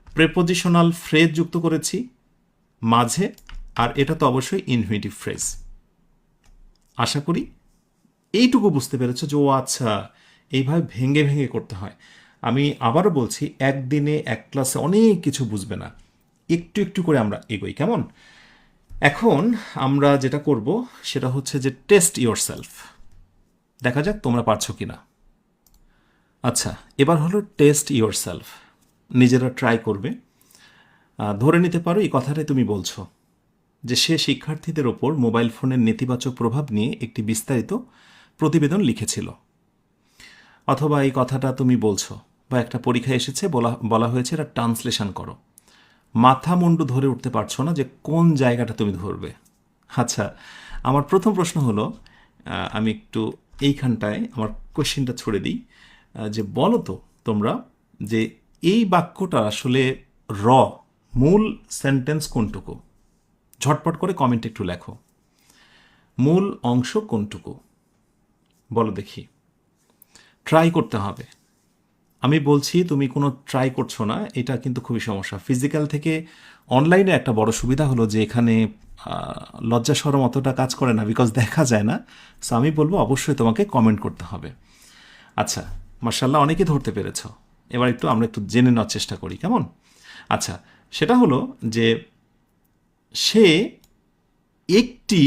Speaker 1: প্রেপোজিশনাল ফ্রেজ যুক্ত করেছি মাঝে, আর এটা তো অবশ্যই ইনফিনিটিভ ফ্রেজ। আশা করি এইটুকু বুঝতে পেরেছো যে ও আচ্ছা, এইভাবে ভেঙে ভেঙে করতে হয়। আমি আবারও বলছি, একদিনে এক ক্লাসে অনেক কিছু বুঝবে না, একটু একটু করে আমরা এগোই, কেমন? এখন আমরা যেটা করব সেটা হচ্ছে যে টেস্ট ইয়োর সেলফ, দেখা যাক তোমরা পারছো কিনা। আচ্ছা, এবার হলো টেস্ট ইয়োর সেলফ, নিজেরা ট্রাই করবে। ধরে নিতে পারো এই কথাটাই তুমি বলছো যে সে শিক্ষার্থীদের ওপর মোবাইল ফোনের নেতিবাচক প্রভাব নিয়ে একটি বিস্তারিত প্রতিবেদন লিখেছিল, অথবা এই কথাটা তুমি বলছো বা একটা পরীক্ষায় এসেছে, বলা হয়েছে এটা ট্রান্সলেশন করো, মাথা মুন্ডু ধরে উঠতে পারছো না যে কোন জায়গাটা তুমি ধরবে। আচ্ছা, আমার প্রথম প্রশ্ন হলো, আমি একটু এইখানটায় আমার কোশ্চেনটা ছড়ে দিই, যে বলো তো তোমরা যে এই বাক্যটা আসলে মূল সেন্টেন্স কোনটুকু? ঝটপট করে কমেন্টে একটু লেখো, মূল অংশ কোনটুকু বলো দেখি। ট্রাই করতে হবে। আমি বলছি তুমি কোনো ট্রাই করছো না, এটা কিন্তু খুবই সমস্যা। ফিজিক্যাল থেকে অনলাইনে একটা বড় সুবিধা হলো যে এখানে লজ্জা শরম অতটা কাজ করে না, বিকজ দেখা যায় না। সো আমি বলবো অবশ্যই তোমাকে কমেন্ট করতে হবে। আচ্ছা, মার্শাল্লাহ, অনেকে ধরতে পেরেছ। এবার আমরা একটু জেনে নেওয়ার চেষ্টা করি, কেমন? আচ্ছা, সেটা হলো যে সে একটি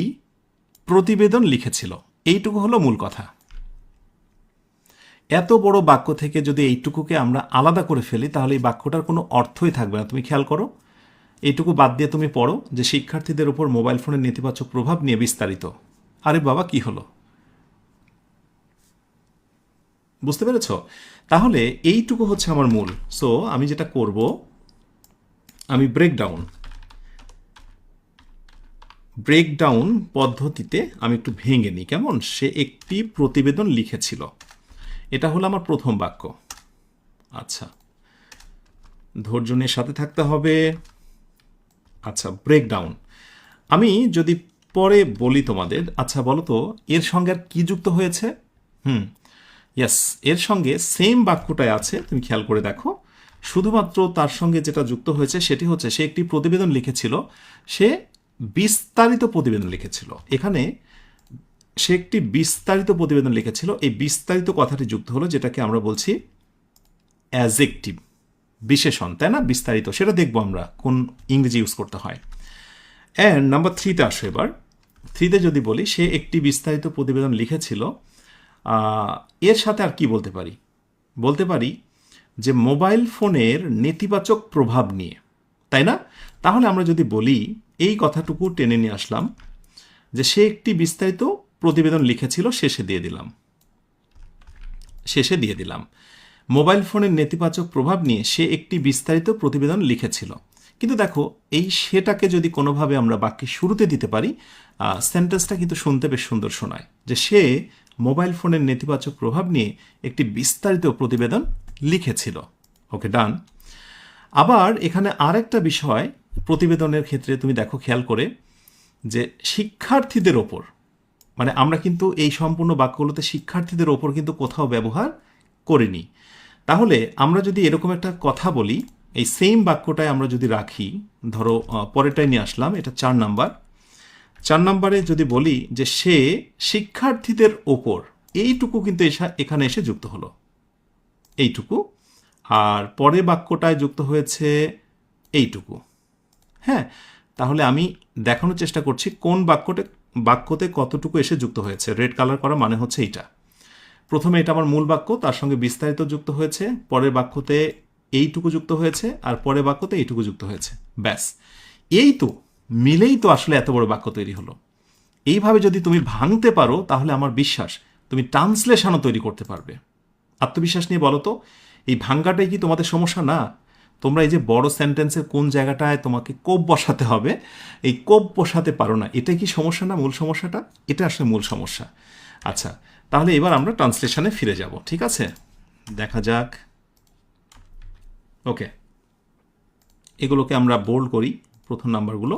Speaker 1: প্রতিবেদন লিখেছিল, এইটুকু হলো মূল কথা। এত বড় বাক্য থেকে যদি এইটুকুকে আমরা আলাদা করে ফেলি তাহলে এই বাক্যটার কোনো অর্থই থাকবে না। তুমি খেয়াল করো, এইটুকু বাদ দিয়ে তুমি পড়ো যে শিক্ষার্থীদের উপর মোবাইল ফোনের নেতিবাচক প্রভাব নিয়ে বিস্তারিত। আরে বাবা, কি হলো? বুঝতে পেরেছ? তাহলে এইটুকু হচ্ছে আমার মূল। সো আমি যেটা করব, আমি ব্রেকডাউন ব্রেকডাউন পদ্ধতিতে আমি একটু ভেঙে নিই, কেমন? সে একটি প্রতিবেদন লিখেছিল, এটা হলো আমার প্রথম বাক্য। আচ্ছা, ধৈর্য নিয়ে সাথে থাকতে হবে। আচ্ছা, ব্রেকডাউন আমি যদি পরে বলি তোমাদের, আচ্ছা বলো তো এর সঙ্গে আর কি যুক্ত হয়েছে? ইয়েস, এর সঙ্গে সেম বাক্যটাই আছে, তুমি খেয়াল করে দেখো। শুধুমাত্র তার সঙ্গে যেটা যুক্ত হয়েছে সেটি হচ্ছে সে একটি প্রতিবেদন লিখেছিল, সে বিস্তারিত প্রতিবেদন লিখেছিল। এখানে সে একটি বিস্তারিত প্রতিবেদন লিখেছিল, এই বিস্তারিত কথাটি যুক্ত হলো, যেটাকে আমরা বলছি অ্যাজেক্টিভ, বিশেষণ, তাই না? বিস্তারিত, সেটা দেখবো আমরা কোন ইংরেজি ইউজ করতে হয়। অ্যান্ড নাম্বার 3তে আসো এবার। 3তে যদি বলি সে একটি বিস্তারিত প্রতিবেদন লিখেছিল, এর সাথে আর কি বলতে পারি? বলতে পারি যে মোবাইল ফোনের নেতিবাচক প্রভাব নিয়ে, তাই না? তাহলে আমরা যদি বলি, এই কথাটুকু টেনে নিয়ে আসলাম যে সে একটি বিস্তারিত প্রতিবেদন লিখেছিল, শেষে দিয়ে দিলাম মোবাইল ফোনের নেতিবাচক প্রভাব নিয়ে সে একটি বিস্তারিত প্রতিবেদন লিখেছিল। কিন্তু দেখো, এই সেটাকে যদি কোনোভাবে আমরা বাক্যের শুরুতে দিতে পারি, সেন্টেন্সটা কিন্তু শুনতে বেশ সুন্দর শোনায়, যে সে মোবাইল ফোনের নেতিবাচক প্রভাব নিয়ে একটি বিস্তারিত প্রতিবেদন লিখেছিল। ওকে, ডান। আবার এখানে আরেকটা বিষয় প্রতিবেদনের ক্ষেত্রে তুমি দেখো খেয়াল করে, যে শিক্ষার্থীদের ওপর, মানে আমরা কিন্তু এই সম্পূর্ণ বাক্যগুলোতে শিক্ষার্থীদের ওপর কিন্তু কোথাও ব্যবহার করিনি। তাহলে আমরা যদি এরকম একটা কথা বলি, এই সেম বাক্যটায় আমরা যদি রাখি, ধরো পরেরটাই নিয়ে আসলাম, এটা 4 নম্বরে যদি বলি যে সে শিক্ষার্থীদের ওপর, এইটুকু কিন্তু এখানে এসে যুক্ত হলো, এইটুকু। আর পরে বাক্যটায় যুক্ত হয়েছে এইটুকু। হ্যাঁ, তাহলে আমি দেখানোর চেষ্টা করছি কোন বাক্যতে কতটুকু এসে যুক্ত হয়েছে। রেড কালার করা মানে হচ্ছে এইটা। প্রথমে এটা আমার মূল বাক্য, তার সঙ্গে বিস্তারিত যুক্ত হয়েছে, পরের বাক্যতে এইটুকু যুক্ত হয়েছে, আর পরের বাক্যতে এইটুকু যুক্ত হয়েছে। ব্যাস, এই তো মিলেই তো আসলে এত বড় বাক্য তৈরি হলো। এইভাবে যদি তুমি ভাঙতে পারো, তাহলে আমার বিশ্বাস তুমি ট্রান্সলেশনও তৈরি করতে পারবে। আত্মবিশ্বাস নিয়ে বলো তো, এই ভাঙ্গাটাই কি তোমাদের সমস্যা না? তোমরা এই যে বড় সেন্টেন্সের কোন জায়গাটায় তোমাকে কোপ বসাতে হবে, এই কোপ বসাতে পারো না, এটাই কি সমস্যা না? মূল সমস্যাটা এটা আসলে মূল সমস্যা। আচ্ছা, তাহলে এবার আমরা ট্রান্সলেশনে ফিরে যাব, ঠিক আছে? দেখা যাক। ওকে, এগুলোকে আমরা বোল্ড করি, প্রথম নাম্বারগুলো।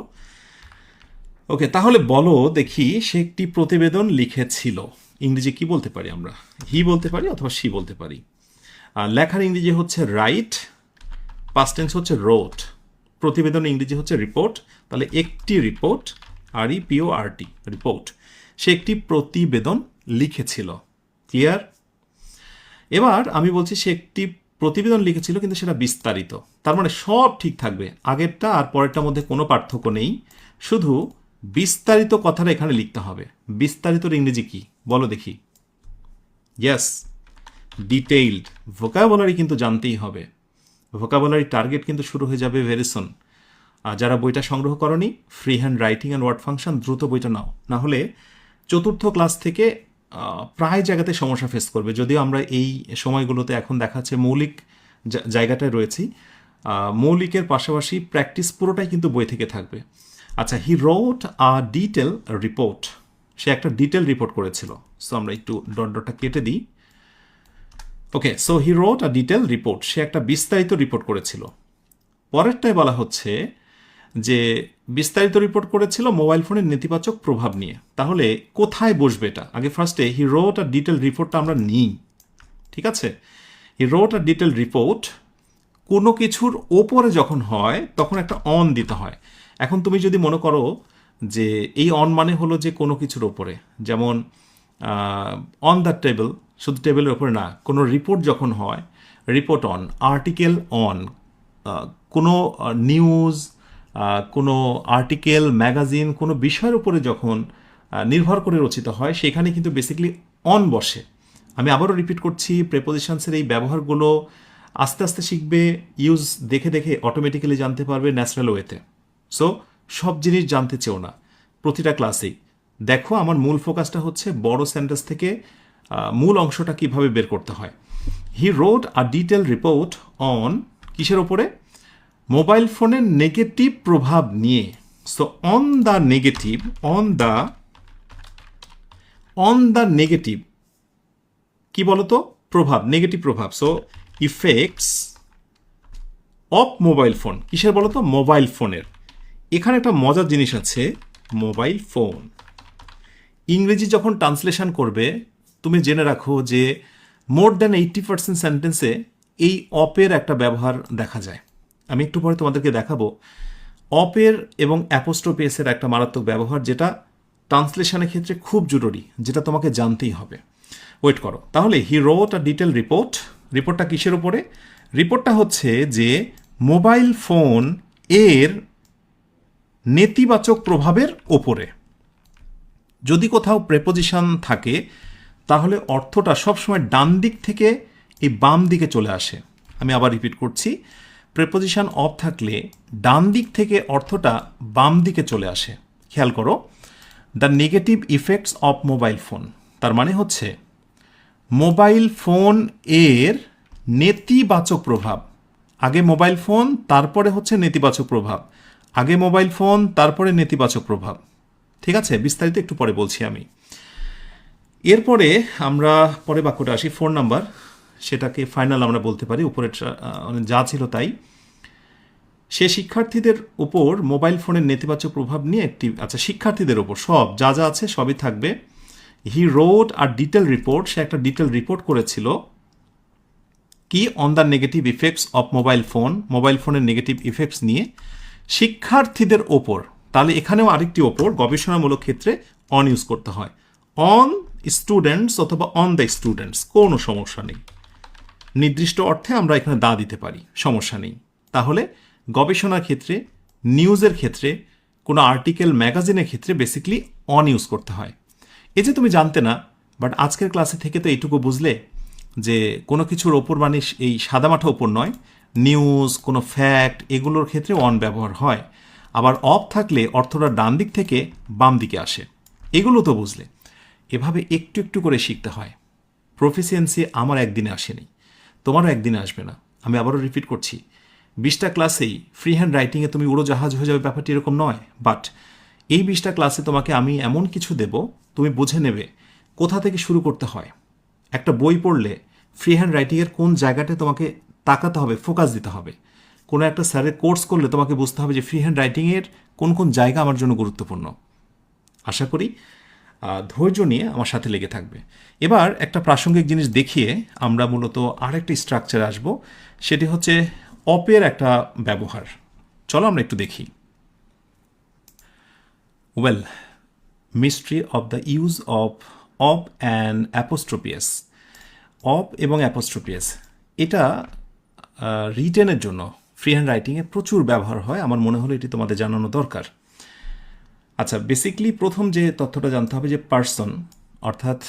Speaker 1: ওকে, তাহলে বলো দেখি, সে একটি প্রতিবেদন লিখেছিল, ইংরেজি কি বলতে পারি আমরা? হি বলতে পারি অথবা শি বলতে পারি। লেখার ইংরেজি হচ্ছে রাইট, পাস্ট টেন্স হচ্ছে রোট, প্রতিবেদন ইংরেজি হচ্ছে রিপোর্ট। তাহলে একটি রিপোর্ট, REPORT, রিপোর্ট। সে একটি প্রতিবেদন লিখেছিল। ক্লিয়ার? এবার আমি বলছি সে একটি প্রতিবেদন লিখেছিল, কিন্তু সেটা বিস্তারিত। তার মানে সব ঠিক থাকবে, আগেরটা আর পরেরটার মধ্যে কোনো পার্থক্য নেই, শুধু বিস্তারিত কথাটা এখানে লিখতে হবে। বিস্তারিতর ইংরেজি কি বলো দেখি? Yes, detailed. ভোকাবুলারি কিন্তু জানতেই হবে, ভোকাবুলারি টার্গেট কিন্তু শুরু হয়ে যাবে ভেরি সুন। আর যারা বইটা সংগ্রহ করনি, free hand writing and word function, দ্রুত বইটা নাও, না হলে চতুর্থ ক্লাস থেকে প্রায় জায়গাতে সমস্যা ফেস করবে। যদিও আমরা এই সময়গুলোতে এখন দেখাচ্ছে মৌলিক জায়গাটায় রয়েছি, মৌলিকের পাশাপাশি প্র্যাকটিস পুরোটাই কিন্তু বই থেকে থাকবে। আচ্ছা, হি রোট আ ডিটেল রিপোর্ট, সে একটা ডিটেল রিপোর্ট করেছিল। সো আমরা একটু ডটটা কেটে দিই। Okay, so he wrote a detail report, সে একটা বিস্তারিত রিপোর্ট করেছিল। পরেরটায় বলা হচ্ছে যে বিস্তারিত রিপোর্ট করেছিল মোবাইল ফোনের নেতিবাচক প্রভাব নিয়ে। তাহলে কোথায় বসবে এটা? আগে ফার্স্টে হি রোট আ ডিটেল রিপোর্টটা আমরা নিই, ঠিক আছে? হি রোট আ ডিটেল রিপোর্ট, কোনো কিছুর ওপরে যখন হয় তখন একটা অন দিতে হয়। এখন তুমি যদি মনে করো যে এই অন মানে হলো যে কোনো কিছুর ওপরে, যেমন অন দ্য টেবিল, শুধু টেবিলের ওপরে না, কোনো রিপোর্ট যখন হয়, রিপোর্ট অন, আর্টিকেল অন, কোনো নিউজ, কোনো আর্টিকেল, ম্যাগাজিন, কোনো বিষয়ের উপরে যখন নির্ভর করে রচিত হয়, সেখানে কিন্তু বেসিক্যালি অন বসে। আমি আবারও রিপিট করছি, প্রেপোজিশনসের এই ব্যবহারগুলো আস্তে আস্তে শিখবে, ইউজ দেখে দেখে অটোমেটিক্যালি জানতে পারবে ন্যাচারাল ওয়েতে। সো সব জিনিস জানতে চেও না প্রতিটা ক্লাসেই। দেখো, আমার মূল ফোকাসটা হচ্ছে বড় সেন্টেন্স থেকে মূল অংশটা কিভাবে বের করতে হয়। হি wrote a detail report on, কিসের ওপরে? মোবাইল ফোনের নেগেটিভ প্রভাব নিয়ে। So on the negative, on the negative কি বলতো, প্রভাব, নেগেটিভ প্রভাব। So effects of mobile phone, কিসের বলতো, মোবাইল ফোনের। এখানে একটা মজার জিনিস আছে, মোবাইল ফোন ইংরেজি যখন ট্রান্সলেশন করবে তুমি জেনে রাখো যে মোর দ্যান 80% সেন্টেন্সে এই অপের একটা ব্যবহার দেখা যায়। আমি একটু পরে তোমাদেরকে দেখাবো অপের এবং অ্যাপোস্ট্রোপিএসের একটা মারাত্মক ব্যবহার, যেটা ট্রান্সলেশনের ক্ষেত্রে খুব জরুরি, যেটা তোমাকে জানতেই হবে। ওয়েট করো। তাহলে হি রোট আ ডিটেল রিপোর্ট। রিপোর্টটা কিসের উপরে? রিপোর্টটা হচ্ছে যে মোবাইল ফোন এর নেতিবাচক প্রভাবের ওপরে। যদি কোথাও প্রেপোজিশন থাকে তাহলে অর্থটা সবসময় ডান দিক থেকে এই বাম দিকে চলে আসে। আমি আবার রিপিট করছি, প্রেপোজিশন অফ থাকলে ডান দিক থেকে অর্থটা বাম দিকে চলে আসে। খেয়াল করো, the negative effects of mobile phone, তার মানে হচ্ছে মোবাইল ফোন এর নেতিবাচক প্রভাব। আগে মোবাইল ফোন, তারপরে হচ্ছে নেতিবাচক প্রভাব। আগে মোবাইল ফোন, তারপরে নেতিবাচক প্রভাব। ঠিক আছে, বিস্তারিত একটু পরে বলছি আমি। এরপরে আমরা পরে বাক্যটা আসি, 4 নাম্বার, সেটাকে ফাইনাল আমরা বলতে পারি। উপরে যা ছিল তাই। সে শিক্ষার্থীদের উপর মোবাইল ফোনের নেতিবাচক প্রভাব নিয়ে একটি, আচ্ছা শিক্ষার্থীদের উপর সব যা যা আছে সবই থাকবে। He wrote a detail report, সে একটা ডিটেল রিপোর্ট করেছিল কি, on the negative effects of mobile phone, mobile ফোনের নেগেটিভ ইফেক্টস নিয়ে শিক্ষার্থীদের ওপর। তাহলে এখানেও আরেকটি ওপর, গবেষণামূলক ক্ষেত্রে অন ইউজ করতে হয়। অন স্টুডেন্টস অথবা অন দ্য স্টুডেন্টস, কোনো সমস্যা নেই। নির্দিষ্ট অর্থে আমরা এখানে দা দিতে পারি, সমস্যা নেই। তাহলে গবেষণার ক্ষেত্রে, নিউজের ক্ষেত্রে, কোনো আর্টিকেল ম্যাগাজিনের ক্ষেত্রে বেসিক্যালি অন ইউজ করতে হয়। এই যে তুমি জানতে না, বাট আজকের ক্লাসে থেকে তো এইটুকু বুঝলে যে কোনো কিছুর ওপর মানে এই সাদামাঠা ওপর নয়, নিউজ, কোনো ফ্যাক্ট, এগুলোর ক্ষেত্রে অন ব্যবহার হয়। আবার অফ থাকলে অর্থটা ডান দিক থেকে বাম দিকে আসে, এগুলো তো বুঝলে। এভাবে একটু একটু করে শিখতে হয়। প্রফিসিয়েন্সি আমার একদিনে আসেনি, তোমারও একদিনে আসবে না। আমি আবারও রিপিট করছি, 20টা ক্লাসেই ফ্রি হ্যান্ড রাইটিংয়ে তুমি উড়োজাহাজ হয়ে যাবে ব্যাপারটি এরকম নয়। বাট এই 20টা ক্লাসে তোমাকে আমি এমন কিছু দেব, তুমি বুঝে নেবে কোথা থেকে শুরু করতে হয়। একটা বই পড়লে ফ্রি হ্যান্ড রাইটিংয়ের কোন জায়গাটা তোমাকে তাকাতে হবে, ফোকাস দিতে হবে। কোনো একটা স্যারের কোর্স করলে তোমাকে বুঝতে হবে যে ফ্রি হ্যান্ড রাইটিংয়ের কোন কোন জায়গা আমার জন্য গুরুত্বপূর্ণ। আশা করি ধৈর্য নিয়ে আমার সাথে লেগে থাকবে। এবার একটা প্রাসঙ্গিক জিনিস দেখিয়ে আমরা মূলত আরেকটি স্ট্রাকচার আসব, সেটি হচ্ছে অপের একটা ব্যবহার। চলো আমরা একটু দেখি। Well, mystery of the use of and apostrophes. Of এবং অ্যাপোস্ট্রোপিয়াস এটা রিটেনের জন্য ফ্রি হ্যান্ড রাইটিংয়ে প্রচুর ব্যবহার হয়। আমার মনে হলো এটি তোমাদের জানানো দরকার। আচ্ছা, বেসিক্যালি প্রথম যে তথ্যটা জানতে হবে যে পার্সন অর্থাৎ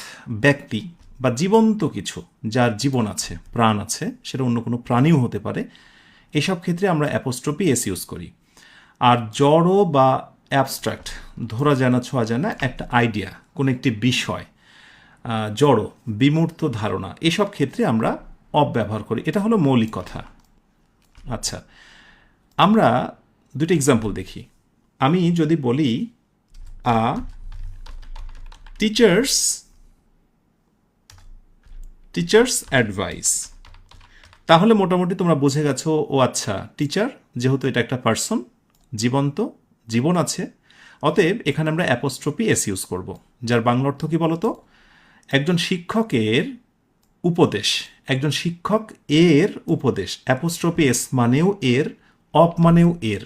Speaker 1: ব্যক্তি বা জীবন্ত কিছু, যার জীবন আছে, প্রাণ আছে, সেটা অন্য কোনো প্রাণীও হতে পারে, এসব ক্ষেত্রে আমরা অ্যাপোস্ট্রফি এস ইউজ করি। আর জড় বা অ্যাবস্ট্রাক্ট, ধরা যায় না, ছোঁয়া যায় না, একটা আইডিয়া, কোনো একটি বিষয়, জড়, বিমূর্ত ধারণা, এসব ক্ষেত্রে আমরা অফ ব্যবহার করি। এটা হলো মৌলিক কথা। আচ্ছা, আমরা দুটো এক্সাম্পল দেখি। আমি যদি বলি টিচার্স অ্যাডভাইস, তাহলে মোটামুটি তোমরা বুঝে গেছো, ও আচ্ছা টিচার, যেহেতু এটা একটা পার্সন, জীবন্ত, জীবন আছে, অতএব এখানে আমরা অ্যাপোস্ট্রফি এস ইউজ করব, যার বাংলা অর্থ কি বলতো, একজন শিক্ষকের উপদেশ, একজন শিক্ষক এর উপদেশ। অ্যাপোস্ট্রফি এস মানেও এর, অফ মানেও এর,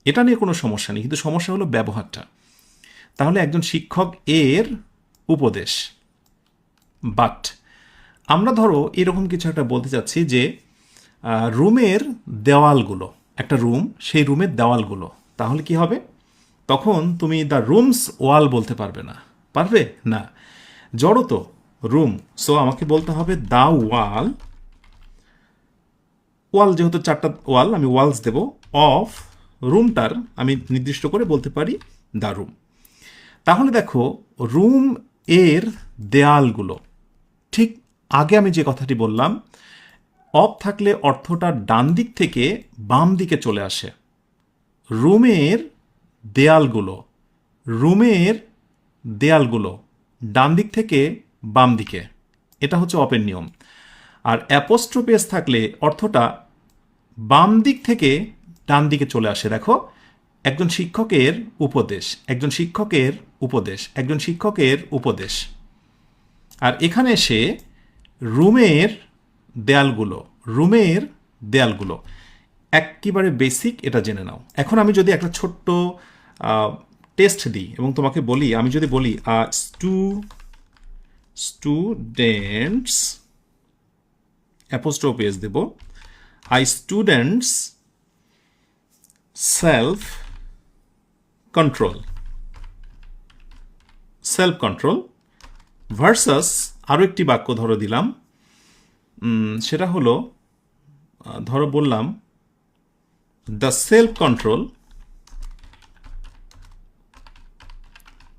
Speaker 1: এটা নিয়ে কোনো সমস্যা নেই, কিন্তু সমস্যা হলো ব্যবহারটা। তাহলে একজন শিক্ষক এর উপদেশ। বাট আমরা ধরো এরকম কিছু একটা বলতে চাচ্ছি যে রুমের দেওয়ালগুলো, একটা রুম, সেই রুমের দেওয়ালগুলো, তাহলে কি হবে? তখন তুমি দ্য রুমস ওয়াল বলতে পারবে না, পারবে না, জড়ো তো রুম। সো আমাকে বলতে হবে দ্য ওয়াল, ওয়াল যেহেতু 4টা ওয়াল, আমি ওয়ালস দেব। অফ রুমটার আমি নির্দিষ্ট করে বলতে পারি দ্য রুম। তাহলে দেখো, রুম এর দেয়ালগুলো, ঠিক আগে আমি যে কথাটি বললাম, অফ থাকলে অর্থটা ডান দিক থেকে বাম দিকে চলে আসে। রুমের দেয়ালগুলো, রুমের দেয়ালগুলো ডান দিক থেকে বাম দিকে, এটা হচ্ছে অপের নিয়ম। আর অ্যাপোস্ট্রোফি এস থাকলে অর্থটা বাম দিক থেকে ডান দিকে চলে আসে। দেখো, একজন শিক্ষকের উপদেশ, একজন শিক্ষকের উপদেশ, একজন শিক্ষকের উপদেশ। আর এখানে এসে রুমের দেয়ালগুলো, রুমের দেয়ালগুলো একেবারে বেসিক, এটা জেনে নাও। এখন আমি যদি একটা ছোট্ট টেস্ট দিই এবং তোমাকে বলি, আমি যদি বলি স্টুডেন্টস, অ্যাপোস্ট্রোফি এস দেব, students self control, self control versus আরও একটি বাক্য ধরো দিলাম, সেটা হলো ধরো বললাম the self control,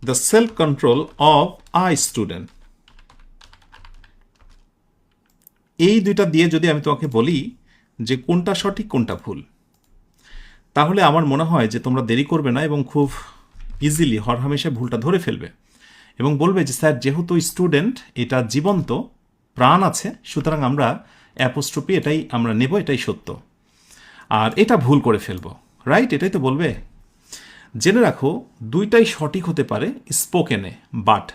Speaker 1: the self control of a student. এই দুইটা দিয়ে যদি আমি তোমাকে বলি যে কোনটা সঠিক কোনটা ভুল, তাহলে আমার মনে হয় যে তোমরা দেরি করবে না এবং খুব ইজিলি হরহামেশা ভুলটা ধরে ফেলবে এবং বলবে যে স্যার, যেহেতু স্টুডেন্ট এটা জীবন্ত, প্রাণ আছে, সুতরাং আমরা অ্যাপোস্ট্রোফি এটাই আমরা নেব, এটাই সত্য, আর এটা ভুল করে ফেলবো। রাইট? এটাই তো বলবে। জেনে রাখো, দুইটাই সঠিক হতে পারে স্পোকেনে, বাট